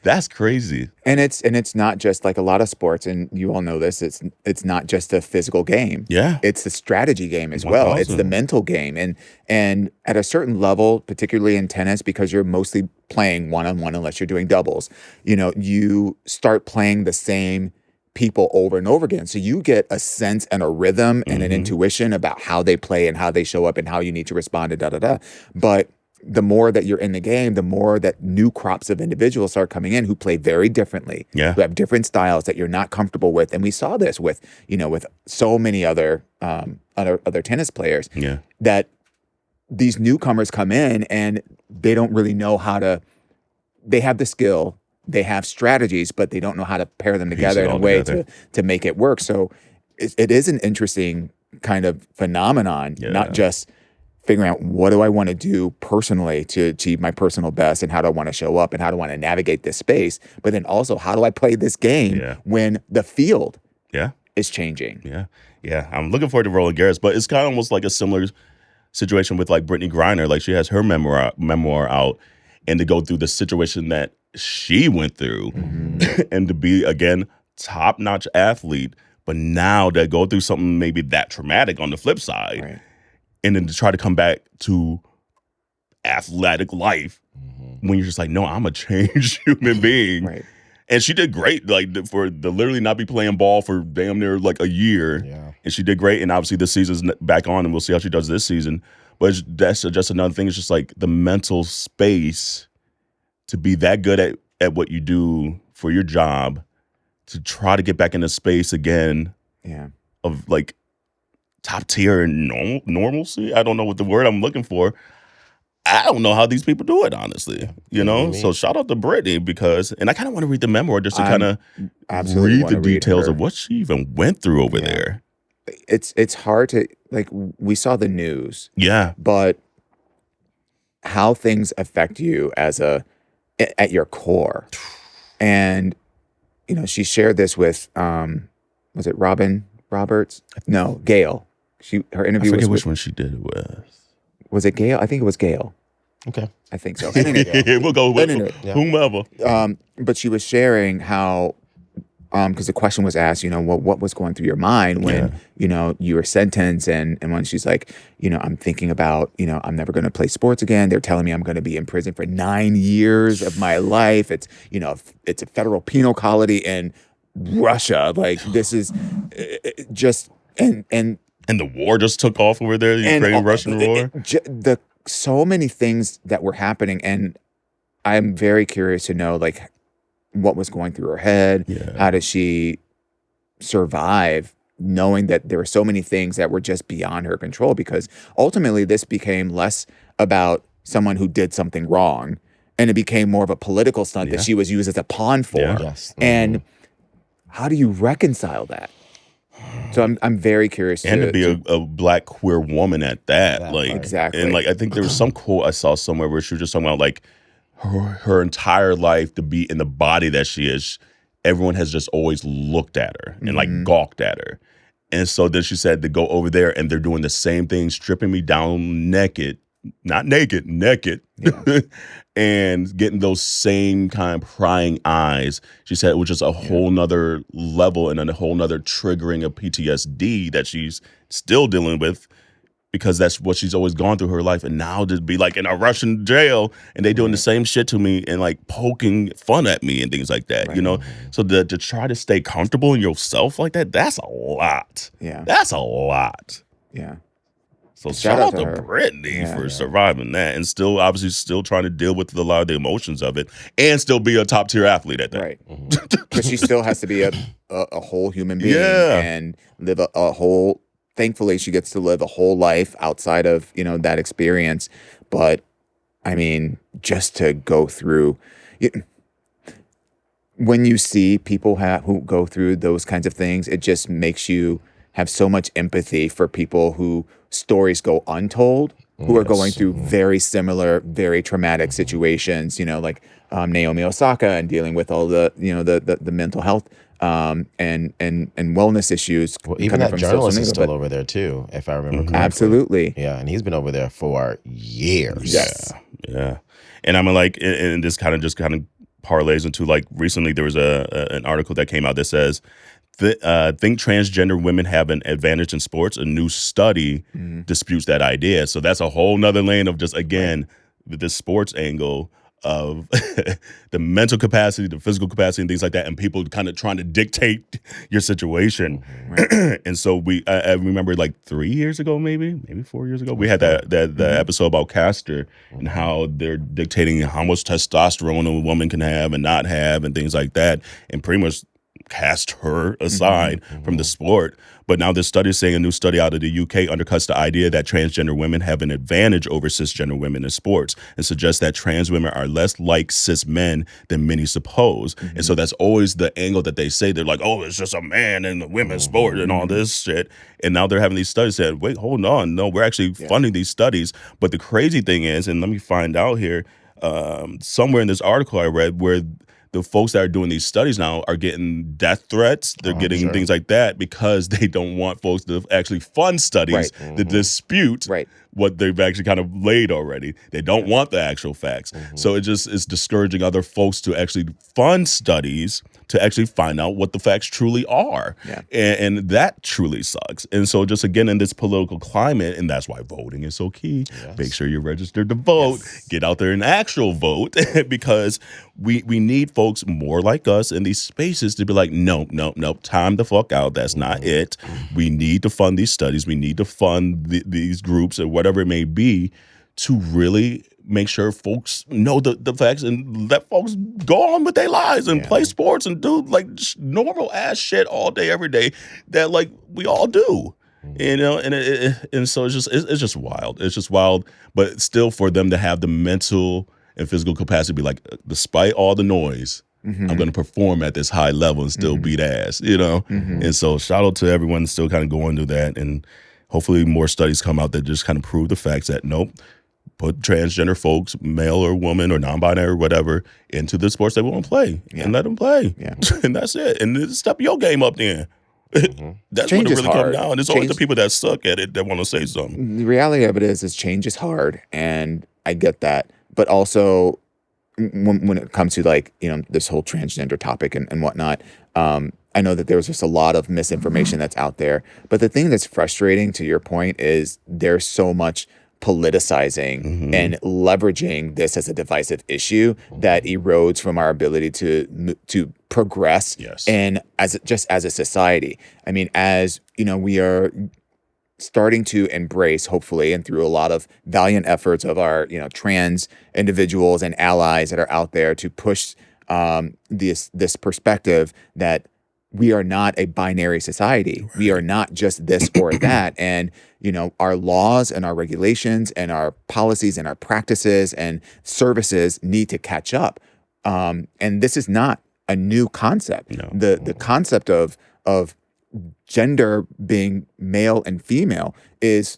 That's crazy. And it's not just like a lot of sports, and you all know this, it's not just a physical game. Yeah. It's the strategy game as well. 1000. It's the mental game. And at a certain level, particularly in tennis, because you're mostly playing one-on-one unless you're doing doubles, you start playing the same people over and over again. So you get a sense and a rhythm and an intuition about how they play and how they show up and how you need to respond to But the more that you're in the game, the more that new crops of individuals start coming in who play very differently, who have different styles that you're not comfortable with. And we saw this with so many other tennis players, that these newcomers come in and they don't really know they have the skill, they have strategies, but they don't know how to pair them together in a way to make it work. So it is an interesting kind of phenomenon, not just figuring out what do I want to do personally to achieve my personal best, and how do I want to show up, and how do I want to navigate this space, but then also how do I play this game when the field is changing. Yeah. I'm looking forward to Roland Garros, but it's kind of almost like a similar situation with like Brittney Griner. Like, she has her memoir out, and to go through the situation that she went through, and to be, again, top-notch athlete, but now to go through something maybe that traumatic on the flip side. Right. And then to try to come back to athletic life when you're just like, no, I'm a changed human being. Right. And she did great, like, for the literally not be playing ball for damn near like a year. Yeah. And she did great. And obviously this season's back on, and we'll see how she does this season. But that's just another thing. It's just like the mental space to be that good at what you do for your job, to try to get back into space again of like top tier and normalcy. I don't know what the word I'm looking for. I don't know how these people do it, honestly. So shout out to Brittney, and I kind of want to read the memoir just to kind of read the details of what she even went through over there. It's hard to, like, we saw the news. Yeah. But how things affect you at your core. And, she shared this with, was it Robin Roberts? No, Gail. Her interview I forget was which one she did it with. Was it Gail? I think it was Gail. Okay. I think so. We'll go with whomever. But she was sharing how, because the question was asked, what was going through your mind when, you were sentenced, and when she's like, I'm thinking about, I'm never going to play sports again. They're telling me I'm going to be in prison for 9 years of my life. It's, it's a federal penal colony in Russia. Like, this is just, And the war just took off over there, the Ukraine-Russian war. So many things that were happening, and I'm very curious to know, like, what was going through her head. Yeah. How did she survive knowing that there were so many things that were just beyond her control? Because ultimately this became less about someone who did something wrong, and it became more of a political stunt that she was used as a pawn for. Yeah. Yes. And how do you reconcile that? So I'm very curious. And to be a black queer woman at that. Yeah, like, exactly. And like, I think there was some quote I saw somewhere where she was just talking about like her entire life to be in the body that she is. Everyone has just always looked at her and like gawked at her. And so then she said to go over there and they're doing the same thing, stripping me down naked not naked, and getting those same kind of prying eyes. She said it was just a whole nother level and a whole nother triggering of PTSD that she's still dealing with, because that's what she's always gone through her life. And now to be like in a Russian jail and they doing the same shit to me and like poking fun at me and things like that, you know? So to try to stay comfortable in yourself like that, that's a lot. Yeah. That's a lot. Yeah. So shout out to her. Brittney for surviving that and still obviously still trying to deal with a lot of the emotions of it and still be a top tier athlete at that. Right. Because she still has to be a whole human being and live a whole, thankfully she gets to live a whole life outside of, you know, that experience. But I mean, just to go through, when you see people who go through those kinds of things, it just makes you have so much empathy for people who stories go untold, who are going through very similar, very traumatic situations, you know, like Naomi Osaka and dealing with all the, you know, the mental health and wellness issues. Well, even that journalist is still over there too, if I remember correctly. Absolutely. Yeah, and he's been over there for years. Yes. Yeah. And I'm like, and this kind of parlays into, like, recently there was an article that came out that says, think transgender women have an advantage in sports. A new study disputes that idea. So that's a whole nother lane of just, again, this sports angle of the mental capacity, the physical capacity, and things like that, and people kind of trying to dictate your situation. And so I remember like 3 years ago, maybe 4 years ago, we had that episode about Castor and how they're dictating how much testosterone a woman can have and not have and things like that, and pretty much cast her aside from the sport. But now this study is saying, a new study out of the UK undercuts the idea that transgender women have an advantage over cisgender women in sports and suggests that trans women are less like cis men than many suppose. And so that's always the angle that they say. They're like, oh, it's just a man in the women's sport and all this shit. And now they're having these studies saying, wait, hold on. No, we're actually funding these studies. But the crazy thing is, and let me find out here, somewhere in this article I read where the folks that are doing these studies now are getting death threats. They're getting things like that because they don't want folks to actually fund studies to dispute what they've actually kind of laid already. They don't want the actual facts. So it just is discouraging other folks to actually fund studies to actually find out what the facts truly are. And that truly sucks. And so just, again, in this political climate, and that's why voting is so key. Make sure you're registered to vote. Get out there and actual vote, because we need folks more like us in these spaces to be like, no, time the fuck out. That's not it. We need to fund these studies. We need to fund these groups or whatever it may be to really make sure folks know the facts and let folks go on with their lives and play sports and do like normal ass shit all day, every day that like we all do. You know, and so it's just wild. It's just wild, but still for them to have the mental and physical capacity to be like, despite all the noise, I'm going to perform at this high level and still beat ass, you know? And so shout out to everyone still kind of going through that. And hopefully more studies come out that just kind of prove the facts that, nope, put transgender folks, male or woman or non-binary or whatever, into the sports they want to play and let them play. And that's it. And step your game up then. That's change what it really comes down. It's always the change, people that suck at it that want to say something. The reality of it is change is hard, and I get that. But also, when it comes to, like, you know, this whole transgender topic and whatnot, I know that there's just a lot of misinformation that's out there. But the thing that's frustrating, to your point, is there's so much politicizing and leveraging this as a divisive issue that erodes from our ability to progress and as a society. I mean, as you know, we are starting to embrace, hopefully, and through a lot of valiant efforts of our, you know, trans individuals and allies that are out there to push this perspective that we are not a binary society. We are not just this or that. And, you know, our laws and our regulations and our policies and our practices and services need to catch up. And this is not a new concept. No. The concept of gender being male and female is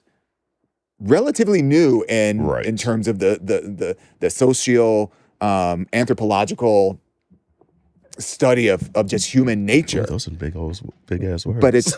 relatively new in terms of the socio anthropological study of just human nature. Those are big ass words. But it's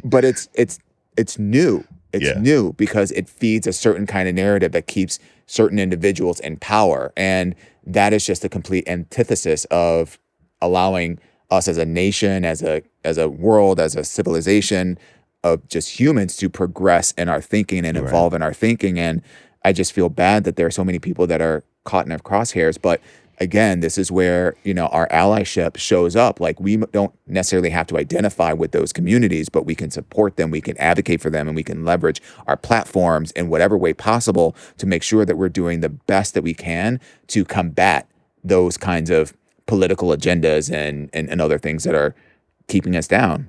but it's new. It's new because it feeds a certain kind of narrative that keeps certain individuals in power. And that is just a complete antithesis of allowing us as a nation, as a world, as a civilization of just humans to progress in our thinking and evolve in our thinking. And I just feel bad that there are so many people that are caught in our crosshairs. But again, this is where, our allyship shows up. Like, we don't necessarily have to identify with those communities, but we can support them, we can advocate for them, and we can leverage our platforms in whatever way possible to make sure that we're doing the best that we can to combat those kinds of political agendas and other things that are keeping us down.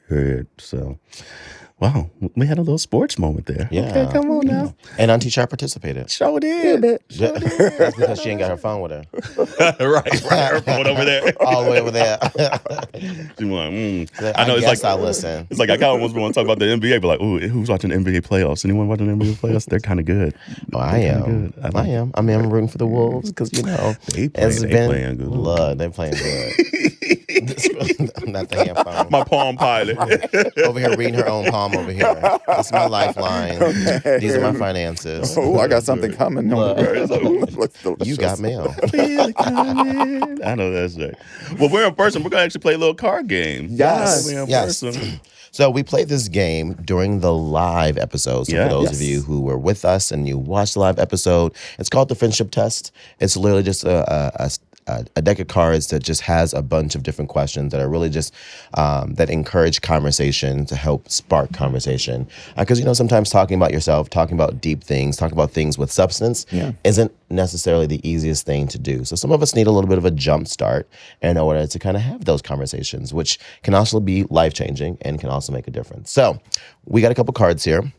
Period. So, wow, we had a little sports moment there. Yeah. Okay, come on now. And Auntie Char participated. Sure did. That's because she ain't got her phone with her. right. Her phone over there. All the way over there. She's like, I know. I listen. It's like I kind of almost want to talk about the NBA, but like, ooh, who's watching the NBA playoffs? Anyone watching the NBA playoffs? They're kind of good. Oh, I am. I am. I mean, I'm rooting for the Wolves because they playing good. Look, they're playing good. Not the hand phone. My Palm Pilot. Over here reading her own palm over here. This is my lifeline. Okay. These are my finances. Oh, I got something coming. You got mail. I know that's right. Well, we're in person. We're going to actually play a little card game. Yes. We're in person. So we played this game during the live episode. So for those of you who were with us and you watched the live episode, it's called the Friendship Test. It's literally just a deck of cards that just has a bunch of different questions that are really just that encourage conversation, to help spark conversation. Because sometimes talking about yourself, talking about deep things, talking about things with substance isn't necessarily the easiest thing to do. So some of us need a little bit of a jump start in order to kind of have those conversations, which can also be life-changing and can also make a difference. So we got a couple cards here.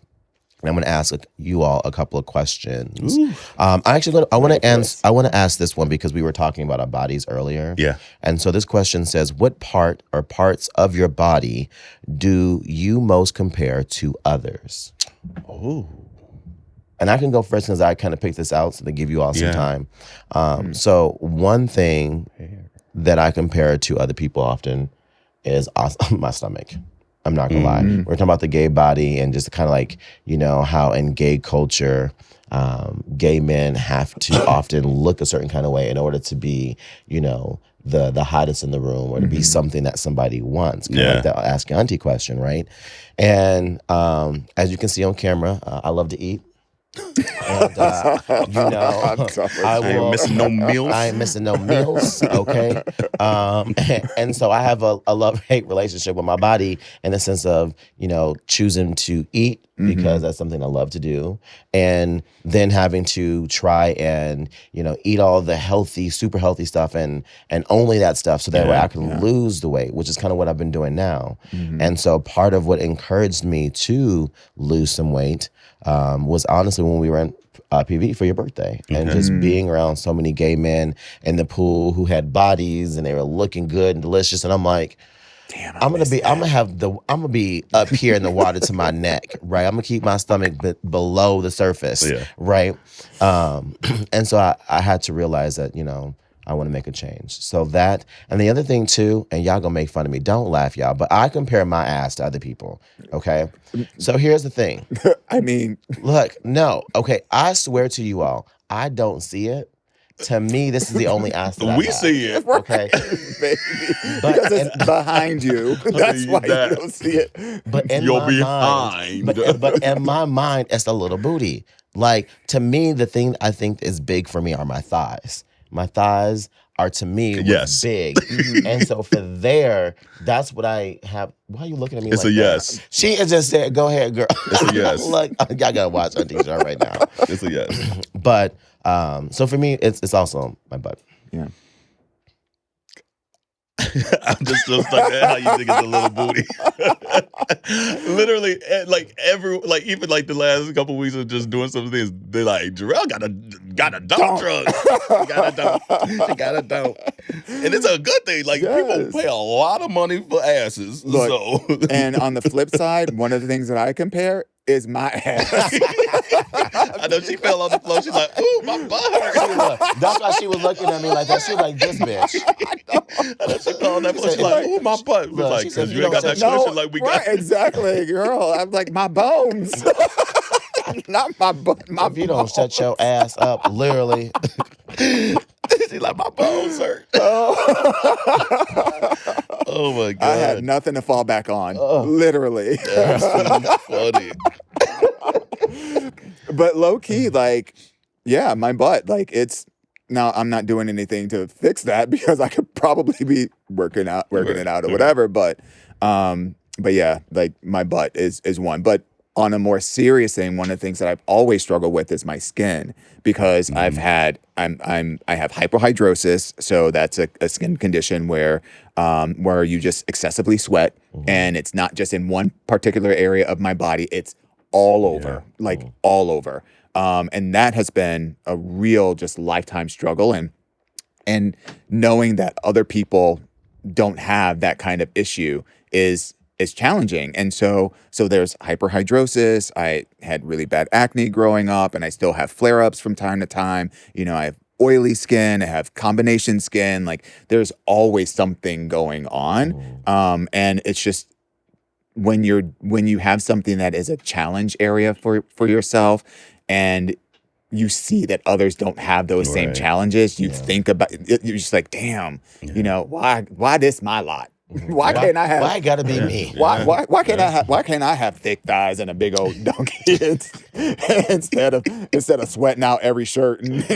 And I'm going to ask you all a couple of questions. I want to ask this one because we were talking about our bodies earlier. Yeah. And so this question says, what part or parts of your body do you most compare to others? Oh. And I can go first because I kind of picked this out so to give you all some time. So one thing that I compare to other people often is my stomach. I'm not gonna lie. We're talking about the gay body and just kind of like, how in gay culture, gay men have to often look a certain kind of way in order to be, the hottest in the room or to be something that somebody wants. Kind of like that Ask Yo Auntie question, right? And as you can see on camera, I love to eat. And I ain't missing no meals. I ain't missing no meals. Okay. And so I have a love-hate relationship with my body in the sense of, choosing to eat because that's something I love to do. And then having to try and, eat all the healthy, super healthy stuff and only that stuff so that way I can lose the weight, which is kind of what I've been doing now. And so part of what encouraged me to lose some weight was honestly when we were in PV for your birthday and just being around so many gay men in the pool who had bodies and they were looking good and delicious. And I'm like, damn, I'm gonna be up here in the water to my neck, right? I'm gonna keep my stomach below the surface, right? And so I had to realize that, I want to make a change. So that, and the other thing too, and y'all gonna make fun of me, don't laugh, y'all, but I compare my ass to other people, okay? So here's the thing. I mean. Look, no, okay, I swear to you all, I don't see it. To me, this is the only ass that I have. See it. Okay. Baby. Because it's behind you. That's why you don't see it. But in You're my behind. mind, but in my mind, it's a little booty. Like, to me, the thing I think is big for me are my thighs. My thighs are, to me, big. And so for there, that's what I have. Why are you looking at me it's like a that? yes. She just said, go ahead, girl. It's a yes. Look, y'all gotta watch Auntie Char right now. It's a yes. But, so for me, it's also my butt. Yeah. I'm just so stuck at how you think it's a little booty. Literally, even the last couple weeks of just doing some things, they're like, Jarrell got a dump truck. She got a dump. And it's a good thing. Like, people pay a lot of money for asses. Look, and on the flip side, one of the things that I compare is my ass. I know she fell on the floor. She's like, ooh, my butt hurts. That's why she was looking at me like that. She was like, this bitch. I know she fell on that floor. She's like, ooh, my butt. Look, Like, she said, because you ain't got that No, cushion like we got. right, exactly, girl. I'm like, my bones. Not my butt. My If you don't shut your ass up, literally. She's like, my bones hurt. Oh my God. I had nothing to fall back on. Literally. That's funny. But low key, like, yeah, my butt, like it's now I'm not doing anything to fix that because I could probably be working it out or whatever. But yeah, like my butt is one. But on a more serious thing, one of the things that I've always struggled with is my skin because I have hyperhidrosis, so that's a skin condition where you just excessively sweat, and it's not just in one particular area of my body; it's all over, all over. And that has been a real just lifetime struggle, and knowing that other people don't have that kind of issue is challenging. And so there's hyperhidrosis. I had really bad acne growing up, and I still have flare-ups from time to time. You know, I have oily skin, I have combination skin. Like there's always something going on. And it's just when you have something that is a challenge area for yourself, and you see that others don't have those same challenges, you think about it, you're just like, damn, you know, why this my lot? Why can't I have? Why it gotta be me? Why can't I have? Why can't I have thick thighs and a big old donkey instead of sweating out every shirt and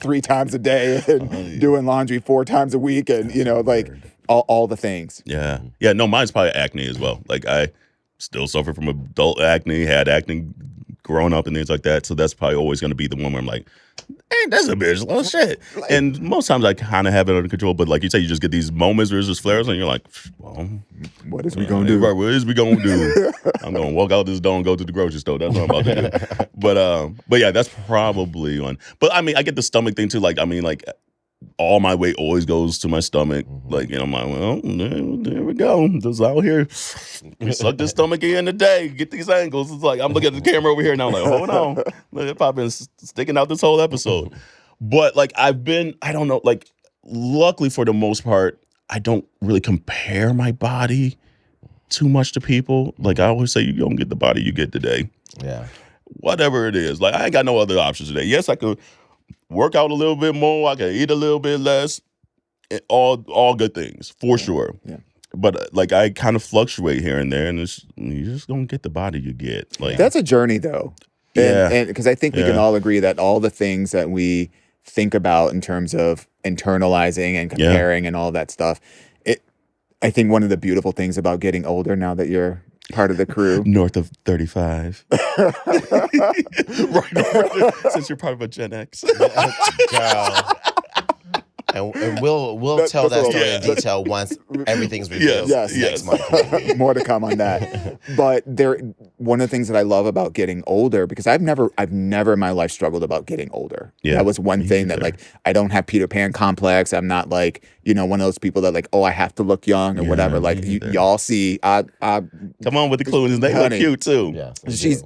3 times a day and doing laundry 4 times a week and like all the things. Yeah. No, mine's probably acne as well. Like I still suffer from adult acne, had acne growing up and things like that. So that's probably always going to be the one where I'm like, hey, that's a bitch. Oh, shit. And most times I kind of have it under control. But like you say, you just get these moments where it's just flares and you're like, well, what is we going to do? Right, what is we going to do? I'm going to walk out this door and go to the grocery store. That's what I'm about to do. But yeah, that's probably one. But I mean, I get the stomach thing too. Like, I mean, like, all my weight always goes to my stomach. Like, I'm like, well, there we go. Just out here. We suck this stomach in today. Get these angles. It's like, I'm looking at the camera over here and I'm like, hold on. Look, I've probably been sticking out this whole episode. But like, I don't know, like, luckily for the most part, I don't really compare my body too much to people. Like, I always say, you don't get the body you get today. Yeah. Whatever it is. Like, I ain't got no other options today. Yes, I could work out a little bit more. I can eat a little bit less. All good things for sure. Yeah. But like I kind of fluctuate here and there, and you just don't get the body you get. Like that's a journey, though. And because I think we can all agree that all the things that we think about in terms of internalizing and comparing and all that stuff, I think one of the beautiful things about getting older now that you're part of the crew. North of 35. Right. Since you're part of a Gen X. Girl. And we'll tell that story in detail once everything's revealed next month. More to come on that. But one of the things that I love about getting older, because I've never in my life struggled about getting older. Yeah. That was one thing that like I don't have Peter Pan complex. I'm not like, one of those people that like, oh, I have to look young or whatever. Like y'all see, I come on with the clue. They look cute too. Yeah, she's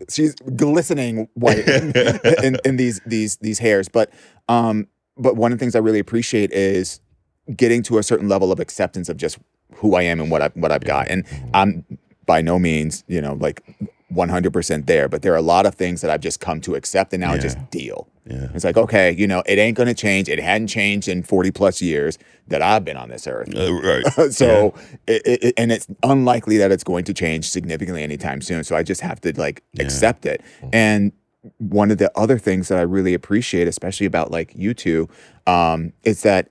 glistening white in these hairs. But one of the things I really appreciate is getting to a certain level of acceptance of just who I am and what I've got. And I'm by no means, like 100% there, but there are a lot of things that I've just come to accept and now I just deal. Yeah. It's like, okay, it ain't going to change. It hadn't changed in 40 plus years that I've been on this earth. Right. So, and it's unlikely that it's going to change significantly anytime soon. So I just have to accept it. And one of the other things that I really appreciate, especially about like you two, is that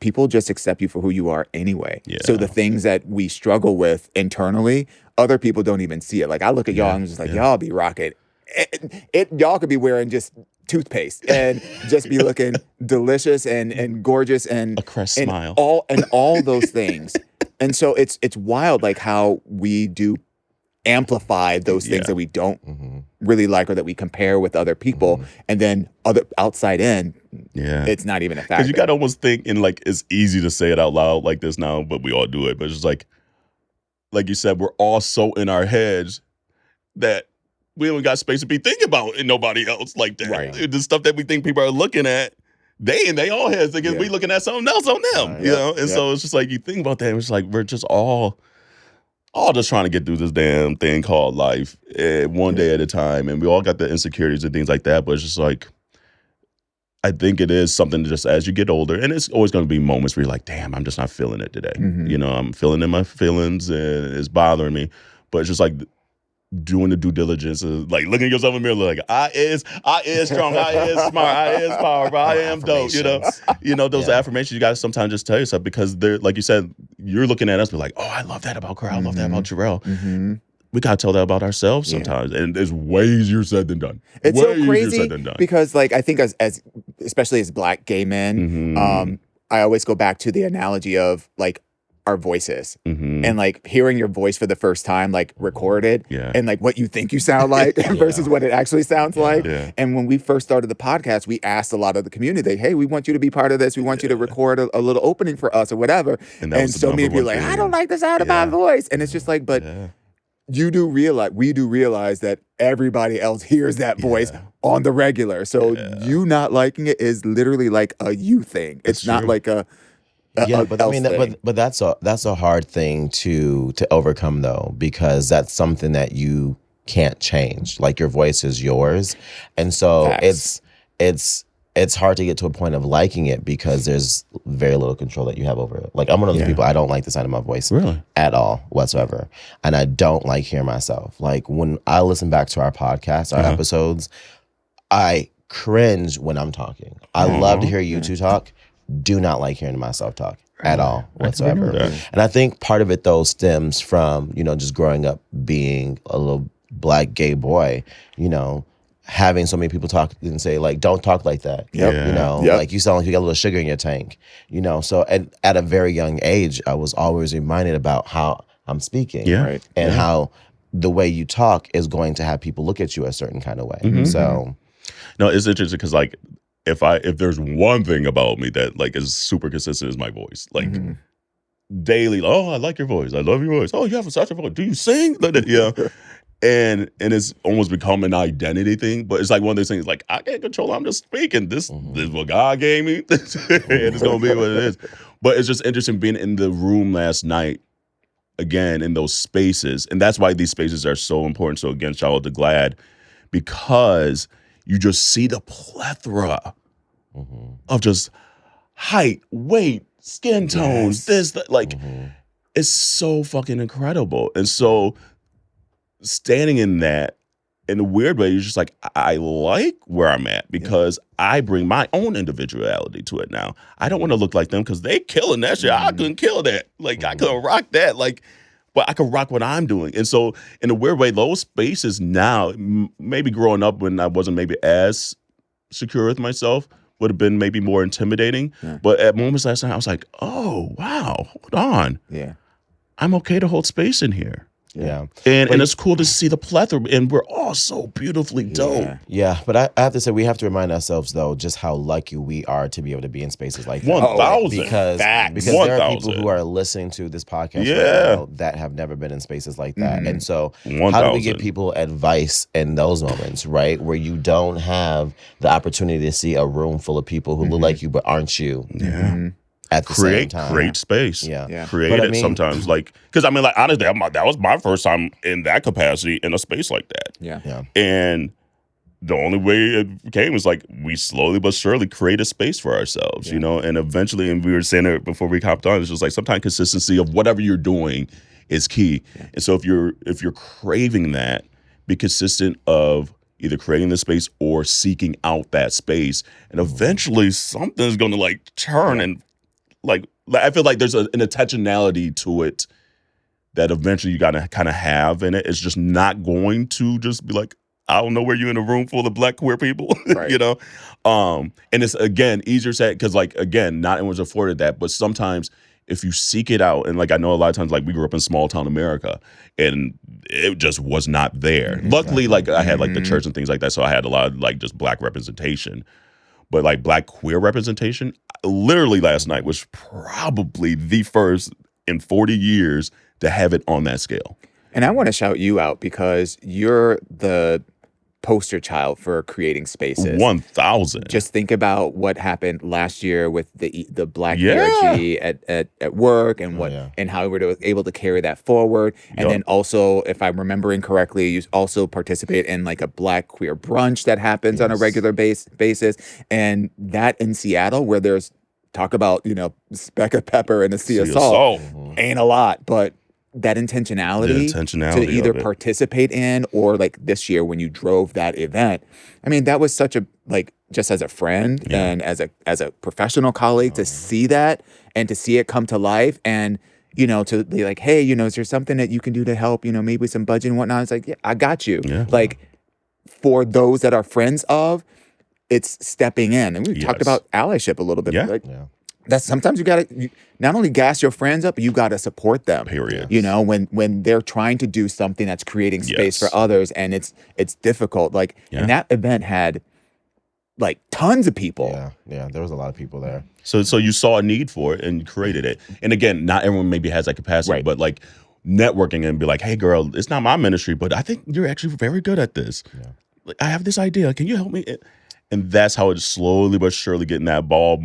people just accept you for who you are anyway. Yeah. So the things that we struggle with internally, other people don't even see it. Like I look at y'all and I'm just like, y'all be rocking. Y'all could be wearing just toothpaste and just be looking delicious and gorgeous and a crest smile. All those things. And so it's wild like how we do amplify those things that we don't really like or that we compare with other people, and then other outside in, it's not even a factor. Because you got to almost think, and like it's easy to say it out loud like this now, but we all do it. But it's just like you said, we're all so in our heads that we don't got space to be thinking about and nobody else like that. Right. The stuff that we think people are looking at, they in their own heads thinking we looking at something else on them, Right. you know? And so it's just like, you think about that, and it's like, we're just all just trying to get through this damn thing called life, one day at a time. And we all got the insecurities and things like that, but it's just like, I think it is something just as you get older, and it's always going to be moments where you're like, damn, I'm just not feeling it today. You know, I'm feeling in my feelings and it's bothering me. But it's just like doing the due diligence, like looking at yourself in the mirror, like, I is strong, I is smart, I is powerful, I am dope, you know, those affirmations you got to sometimes just tell yourself, because they're, like you said, you're looking at us, be like, oh, I love that about her, I love that about Jarrell. We gotta tell that about ourselves sometimes, and it's way easier said than done. It's way so crazy easier said than done. because, like, I think as especially as Black gay men, I always go back to the analogy of like our voices and like hearing your voice for the first time, like recorded, and like what you think you sound like versus what it actually sounds like. And when we first started the podcast, we asked a lot of the community, hey, we want you to be part of this. We want you to record a little opening for us or whatever. And so many people are like, I don't like the sound of my voice. And it's just like, but we do realize that everybody else hears that voice on the regular. So you not liking it is literally like a you thing. It's not like a but I mean, but that's a hard thing to overcome though, because that's something that you can't change. Like, your voice is yours, and so it's hard to get to a point of liking it because there's very little control that you have over it. Like, I'm one of those people, I don't like the sound of my voice at all whatsoever. And I don't like hearing myself. Like, when I listen back to our podcast, our episodes, I cringe when I'm talking. I love to hear you two talk. Do not like hearing myself talk at all whatsoever. And I think part of it, though, stems from, you know, just growing up being a little Black gay boy, you know, having so many people talk and say, like, don't talk like that. You know, like, you sound like you got a little sugar in your tank, you know. So at a very young age, I was always reminded about how I'm speaking and how the way you talk is going to have people look at you a certain kind of way. So, no, it's interesting because, like, if there's one thing about me that, like, is super consistent, is my voice. Like, daily, oh, I like your voice, I love your voice. Oh, you have such a voice. Do you sing? And it's almost become an identity thing, but it's like one of those things, like, I can't control it, I'm just speaking. This is what God gave me, and it's gonna be what it is. But it's just interesting being in the room last night, again, in those spaces, and that's why these spaces are so important. So again, shout out to GLAAD, because you just see the plethora of just height, weight, skin tones, it's so fucking incredible. And so standing in that, in a weird way, you're just like, I like where I'm at because I bring my own individuality to it now. I don't want to look like them because they killing that shit. I couldn't kill that. Like, I couldn't rock that. Like, but I could rock what I'm doing. And so in a weird way, those spaces now, maybe growing up when I wasn't maybe as secure with myself, would have been maybe more intimidating. But at moments last night, I was like, oh, wow, hold on. I'm okay to hold space in here. And it's cool to see the plethora, and we're all so beautifully dope. But I have to say, we have to remind ourselves, though, just how lucky we are to be able to be in spaces like that. 1,000. Because there are people who are listening to this podcast right now that have never been in spaces like that. And so how do we give people advice in those moments, right? Where you don't have the opportunity to see a room full of people who look like you but aren't you. At the same time. Create space. Create But I it mean, sometimes. Like, because I mean, like, honestly, that was my first time in that capacity in a space like that. And the only way it came was like, we slowly but surely create a space for ourselves, you know? And eventually, and we were saying it before we hopped on, it's just like sometimes consistency of whatever you're doing is key. And so if you're craving that, be consistent of either creating the space or seeking out that space. And eventually something's going to like turn and like, I feel like there's an intentionality to it that eventually you gotta kind of have in it. It's just not going to just be like, I don't know where you're in a room full of Black queer people, you know? And it's, again, easier said, because, like, again, not everyone's afforded that, but sometimes if you seek it out, and like, I know a lot of times, like, we grew up in small town America, and it just was not there. Luckily, like, I had like the church and things like that, so I had a lot of like just Black representation. But like Black queer representation, literally last night was probably the first in 40 years to have it on that scale. And I want to shout you out because you're the poster child for creating spaces. 1,000. Just think about what happened last year with the Black Yeah. ERG at work and and how we were able to carry that forward. And then also, if I'm remembering correctly, you also participate in like a Black queer brunch that happens on a regular basis. And that in Seattle, where there's talk about, speck of pepper and a sea of salt, ain't a lot, but that intentionality to either participate in or like this year when you drove that event. I mean, that was such a, like, just as a friend and as a professional colleague to see that and to see it come to life and, to be like, hey, is there something that you can do to help, maybe some budget and whatnot? It's like, yeah, I got you. Yeah. Like for those that are friends of, it's stepping in. And we talked about allyship a little bit. Yeah. Like, that's sometimes you gotta not only gas your friends up, but you gotta support them. Period. When they're trying to do something that's creating space for others, and it's difficult. Like, and that event had like tons of people. Yeah, there was a lot of people there. So you saw a need for it and you created it. And again, not everyone maybe has that capacity, but like networking and be like, hey, girl, it's not my ministry, but I think you're actually very good at this. Yeah. Like, I have this idea. Can you help me? And that's how it's slowly but surely getting that ball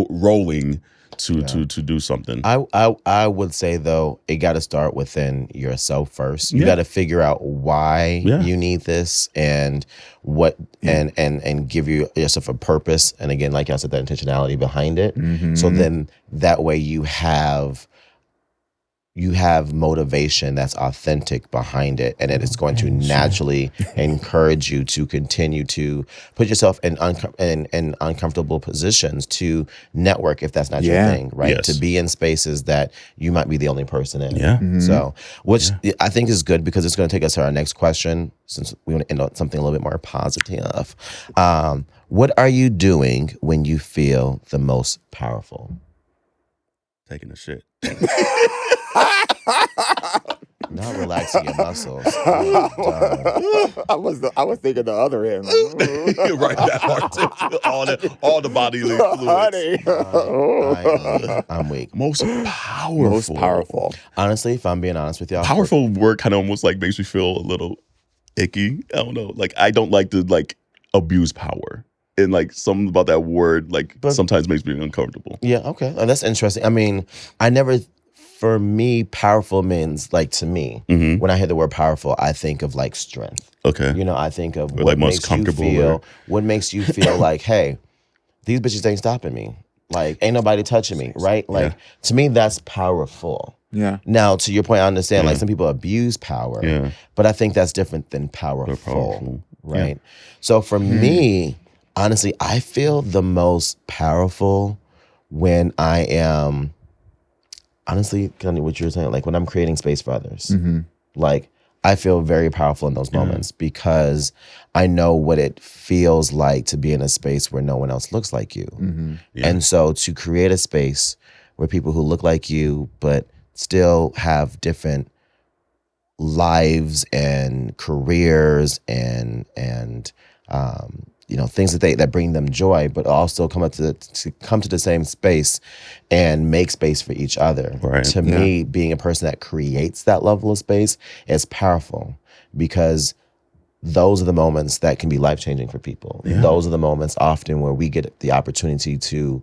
rolling to do something. I would say though, it got to start within yourself first. You got to figure out why you need this and what and give yourself a purpose. And again, like I said, that intentionality behind it. Mm-hmm. So then that way you have motivation that's authentic behind it, and it is going to naturally encourage you to continue to put yourself in uncomfortable positions to network if that's not your thing, right? Yes. To be in spaces that you might be the only person in. Yeah. Mm-hmm. So, which I think is good because it's going to take us to our next question, since we want to end on something a little bit more positive. What are you doing when you feel the most powerful? Taking a shit. Not relaxing your muscles. I was thinking the other end. Right, that part too. All the bodily fluids. I'm weak. Most powerful. Honestly, if I'm being honest with y'all, powerful word kind of almost like makes me feel a little icky. I don't know. Like, I don't like to abuse power. And something about that word sometimes makes me uncomfortable. Yeah, okay. That's interesting. I mean, for me, powerful means to me, when I hear the word powerful, I think of strength. Okay. I think of or what most makes comfortable you feel. What makes you feel like, hey, these bitches ain't stopping me. Ain't nobody touching me, right? To me, that's powerful. Yeah. Now, to your point, I understand. Some people abuse power, but I think that's different than powerful, right? Yeah. So for me, honestly, I feel the most powerful when I am, honestly, kind of what you were saying, when I'm creating space for others. Mm-hmm. I feel very powerful in those moments because I know what it feels like to be in a space where no one else looks like you. Mm-hmm. Yeah. And so to create a space where people who look like you but still have different lives and careers and things that bring them joy, but also come to the same space and make space for each other. Right. To me, being a person that creates that level of space is powerful because those are the moments that can be life-changing for people. Yeah. Those are the moments often where we get the opportunity to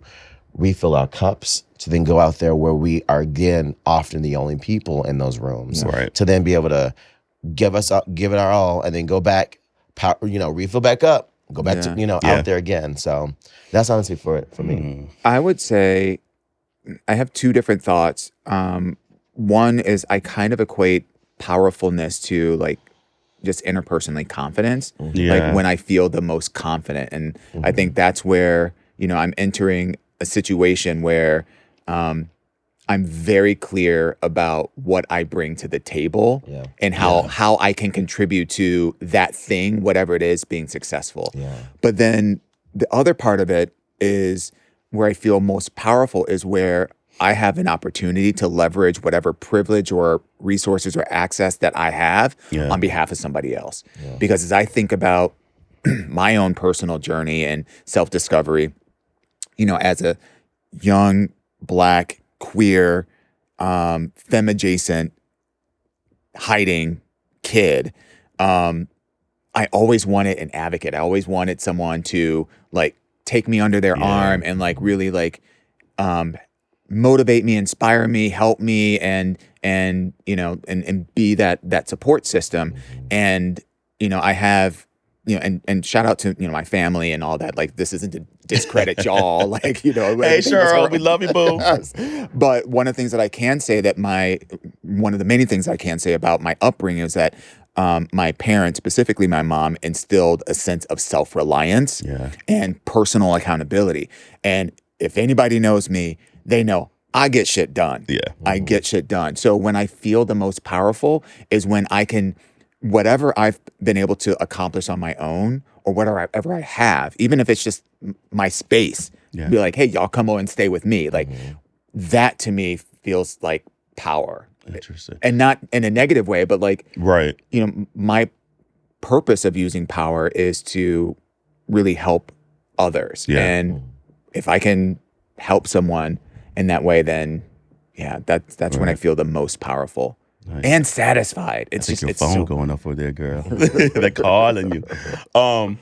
refill our cups, to then go out there where we are again often the only people in those rooms. Right. To then be able to give it our all and then go back, refill back up. Go back to, out there again. So that's honestly for me. I would say I have two different thoughts. One is I kind of equate powerfulness to just interpersonally confidence. Yeah. When I feel the most confident. And I think that's where, I'm entering a situation where I'm very clear about what I bring to the table and how I can contribute to that thing, whatever it is, being successful. Yeah. But then the other part of it is where I feel most powerful is where I have an opportunity to leverage whatever privilege or resources or access that I have on behalf of somebody else. Yeah. Because as I think about my own personal journey and self-discovery, as a young Black, queer, femme adjacent hiding kid, I always wanted an advocate. I always wanted someone to like take me under their arm and like really like motivate me, inspire me, help me, and you know, and be that support system. And you know, I have, you know, and shout out to, you know, my family and all that. Like, this isn't to discredit y'all. Like, you know, hey Cheryl, we love you, boo. But one of the things that I can say that one of the many things I can say about my upbringing is that my parents, specifically my mom, instilled a sense of self-reliance and personal accountability. And if anybody knows me, they know I get shit done. Yeah. I get shit done. So when I feel the most powerful is when I can, whatever I've been able to accomplish on my own or whatever I have, even if it's just my space, be like, hey, y'all come over and stay with me. Like that to me feels like power. Interesting. And not in a negative way, but like, right. You know, my purpose of using power is to really help others. Yeah. And if I can help someone in that way, then yeah, that's when I feel the most powerful and satisfied. It's just your it's phone so going off over there, girl. They're calling you.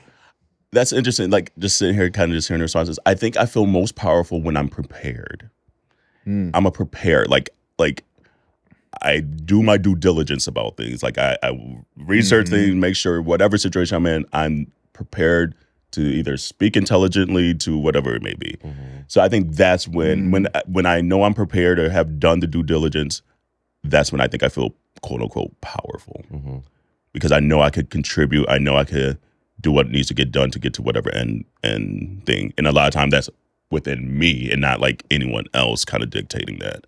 That's interesting. Like just sitting here, kind of just hearing responses. I think I feel most powerful when I'm prepared. I'm a prepared. Like I do my due diligence about things. Like I research things, make sure whatever situation I'm in, I'm prepared to either speak intelligently to whatever it may be. So I think that's when I know I'm prepared or have done the due diligence, that's when I think I feel quote unquote powerful. Because I know I could contribute. I know I could do what needs to get done to get to whatever end thing. And a lot of times that's within me and not like anyone else kind of dictating that.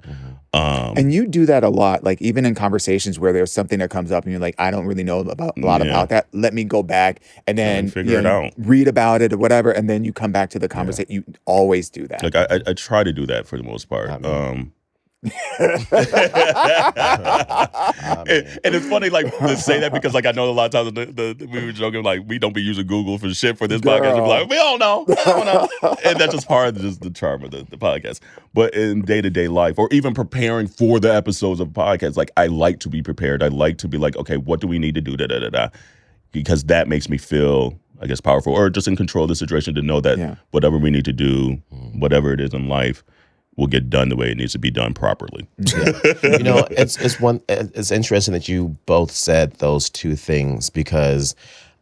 And you do that a lot, like even in conversations where there's something that comes up and you're like, I don't really know a lot about that. Let me go back and then figure it out. Read about it or whatever, and then you come back to the conversation. You always do that. Like I try to do that for the most part. And it's funny, like to say that because like I know a lot of times we were joking like we don't be using Google for shit for this podcast. We're like, we don't know, and that's just part of just the charm of the podcast. But in day-to-day life, or even preparing for the episodes of podcasts, like I like to be prepared. I like to be like, okay, what do we need to do? Because that makes me feel, I guess, powerful or just in control of the situation to know that whatever we need to do, whatever it is in life, will get done the way it needs to be done properly. You know, it's interesting that you both said those two things because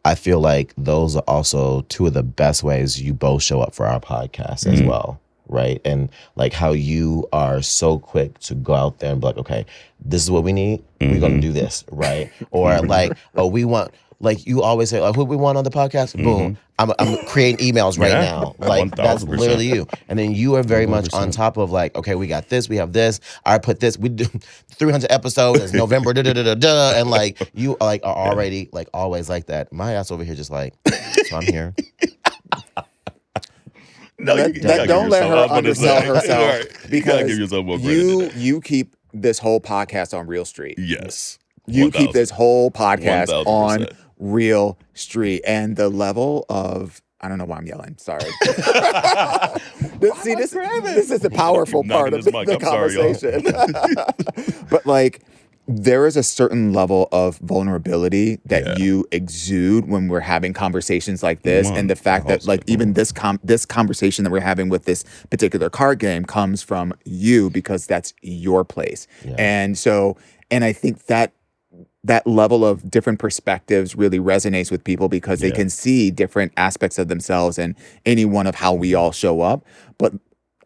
I feel like those are also two of the best ways you both show up for our podcast as well, right? And like how you are so quick to go out there and be like, okay, this is what we need. We're going to do this, right? Or like, oh, we want, like you always say, like, who we want on the podcast? Boom. I'm creating emails right now. Like 1000%. that's literally you. And then you are very much on top of like, okay, we got this, we have this. I put this. We do 300 episodes. It's November. And like you like are already like always like that. My ass over here just like, so I'm here. No, don't let her undersell herself Right. because give yourself more credit. you keep this whole podcast on Real Street. Yes. You 1000. keep this whole podcast 1000%. on Real Street. And the level of, I don't know why I'm yelling. Sorry. This is the powerful part of the conversation. But like, there is a certain level of vulnerability that you exude when we're having conversations like this. And the fact that like even this conversation that we're having with this particular card game comes from you because that's your place. And so, and I think that level of different perspectives really resonates with people because they can see different aspects of themselves and any one of how we all show up. But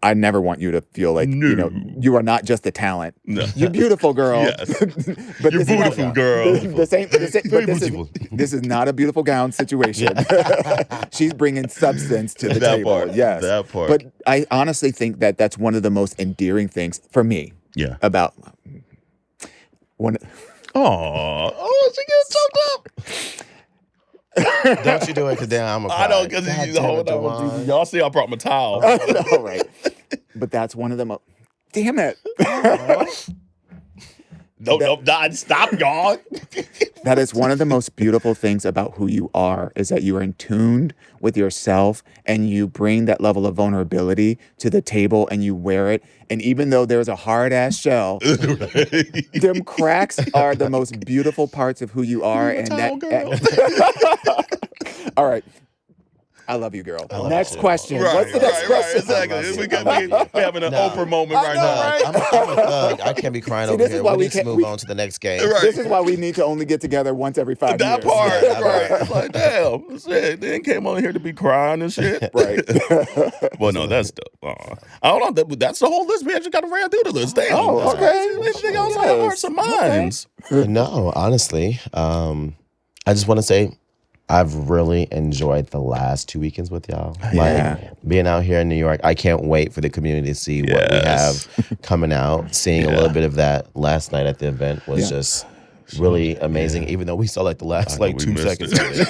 I never want you to feel like, you know, you are not just a talent. No. You're beautiful, girl. Yes. But you're beautiful, girl. This is not a beautiful gown situation. She's bringing substance to the table. Part. Yes. That part. But I honestly think that that's one of the most endearing things for me. About one. Oh, she gets choked up. Don't you do it because then I'm a cry. I know, because y'all see I brought my towel. I know, right? But that's one of the most. Damn it. Stop, y'all. That is one of the most beautiful things about who you are, is that you are in tuned with yourself and you bring that level of vulnerability to the table and you wear it. And even though there's a hard ass shell, them cracks are the most beautiful parts of who you are. And all right. I love you, girl. Next question. What's the next question? Exactly. We're having an Oprah moment right now. I'm a thug. I can't be crying over here. We need to move on to the next game. Right. This is why we need to only get together once every 5 years. That part, right. It's like, damn. Shit, they came on here to be crying and shit. Right. Well, no, that's dope. I don't know. That's the whole list. We actually got to round through the list. Damn. Oh, okay. Anything else on our hearts and minds? No, honestly, I just want to say I've really enjoyed the last 2 weekends with y'all. Like being out here in New York, I can't wait for the community to see what we have coming out. Seeing a little bit of that last night at the event was just really amazing, even though we saw like the last 2 seconds of it.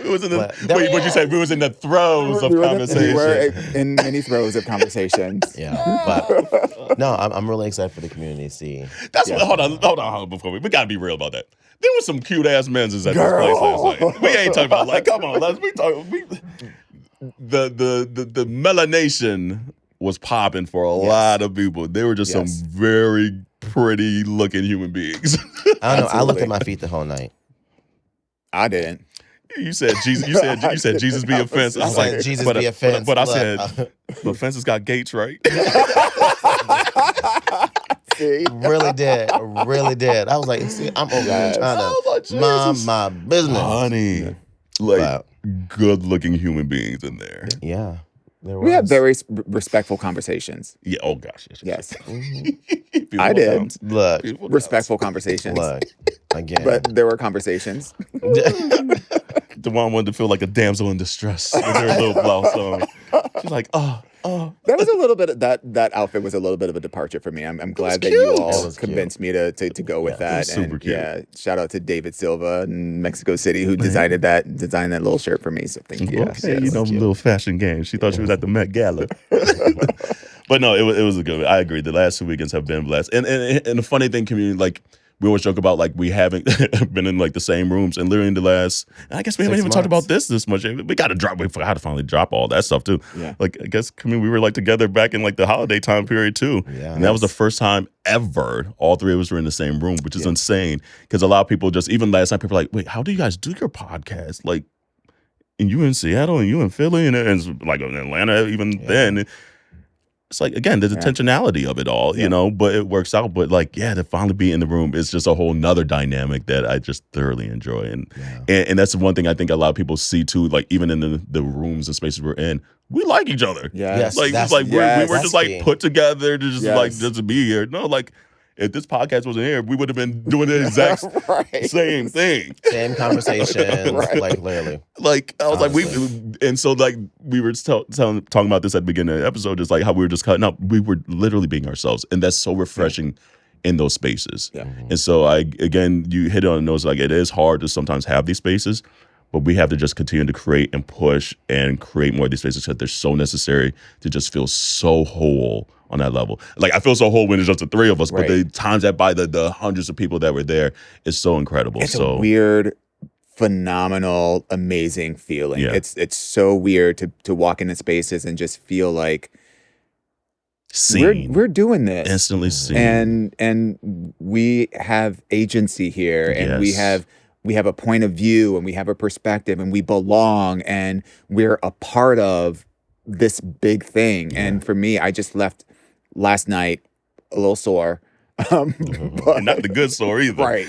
It was in the, what'd you say? We was in the throes of conversation. We were in many throes of conversations. But no, I'm really excited for the community to see. That's what, hold on, before we gotta be real about that. There was some cute ass men's at this place last night. We ain't talking about like, come on, the melanation was popping for a lot of people. They were just some very pretty looking human beings. I don't know. I looked at my feet the whole night. I didn't. You said Jesus. You said Jesus be offense. I was like, Jesus be offense. But I said, the fences got gates, right? Really did. I was like, see, I'm over here trying to mind my business. Honey, like good looking human beings in there. Yeah. We had very respectful conversations. Yeah. Oh gosh. Yes. I did. Look. Respectful conversations. Look. Again. But there were conversations. Dewan wanted to feel like a damsel in distress with her little blouse on. She's like, oh. That was a little bit of that outfit was a little bit of a departure for me. I'm glad that you all convinced me to go with that. Super and cute. Shout out to David Silva in Mexico City who designed that little shirt for me. So thank you. Okay, little fashion game. She thought she was at the Met Gala. But no, it was a good. I agree. The last 2 weekends have been blessed. And the funny thing, community, like we always joke about, like we haven't been in like the same rooms, and literally in the last, I guess we haven't even talked about this much. We got to drop. We forgot to finally drop all that stuff too. Yeah. Like I guess we were like together back in like the holiday time period too. Yeah. And that was the first time ever all three of us were in the same room, which is insane. Because a lot of people just, even last night, people were like, wait, how do you guys do your podcast? Like, and you in Seattle and you in Philly and like in Atlanta even then. It's like, again, the intentionality of it all, you know, but it works out. But like, to finally be in the room, it's just a whole nother dynamic that I just thoroughly enjoy. And that's the one thing I think a lot of people see too, like even in the rooms and spaces we're in, we like each other. Yes. Like, it's like we were just like put together to just to be here. No, like, if this podcast wasn't here, we would have been doing the exact same thing. Same conversation, like literally. Like I was like, and so like we were talking about this at the beginning of the episode, just like how we were just cutting up. We were literally being ourselves, and that's so refreshing in those spaces. Yeah. And so you hit it on the nose. Like it is hard to sometimes have these spaces, but we have to just continue to create and push and create more of these spaces because they're so necessary to just feel so whole on that level. Like I feel so whole when it's just the three of us, but the times that by the hundreds of people that were there is so incredible. It's a weird, phenomenal, amazing feeling. Yeah. It's so weird to walk into spaces and just feel like seen. We're doing this. Instantly seen. And we have agency here, and we have a point of view, and we have a perspective, and we belong, and we're a part of this big thing. And for me, I just left last night a little sore. But, not the good sore either. Right.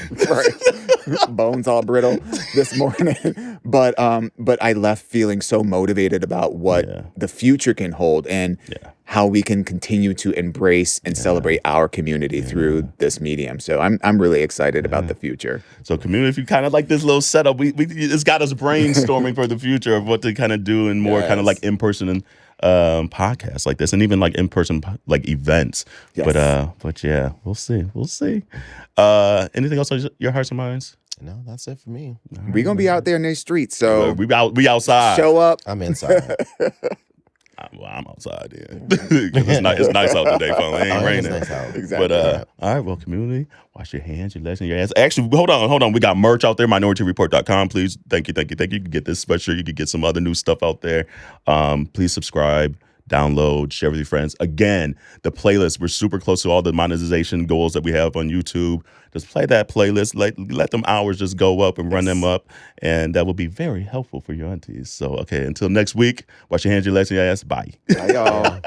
Bones all brittle this morning. But I left feeling so motivated about what the future can hold and how we can continue to embrace and celebrate our community through this medium. So I'm really excited about the future. So community, if you kind of like this little setup, it's got us brainstorming for the future of what to kind of do and more kind of like in-person and podcasts like this, and even like in-person like events. But yeah, we'll see. Anything else on your hearts and minds? No, that's it for me. We're gonna be out there in the streets, so we outside. Show up. I'm inside. I'm outside then. 'Cause it's nice out today, finally. It ain't Oh, it is raining. nice out. Exactly. But all right, well, community, wash your hands, your legs, and your ass. Actually, hold on. We got merch out there, minorityareport.com. Please, thank you. You can get this sweatshirt. You can get some other new stuff out there. Please subscribe, download, share with your friends. Again, the playlist, we're super close to all the monetization goals that we have on YouTube. Just play that playlist. Let them hours just go up and run them up. And that will be very helpful for your aunties. So, okay, until next week, wash your hands, your legs, and your ass. Bye. Bye, y'all.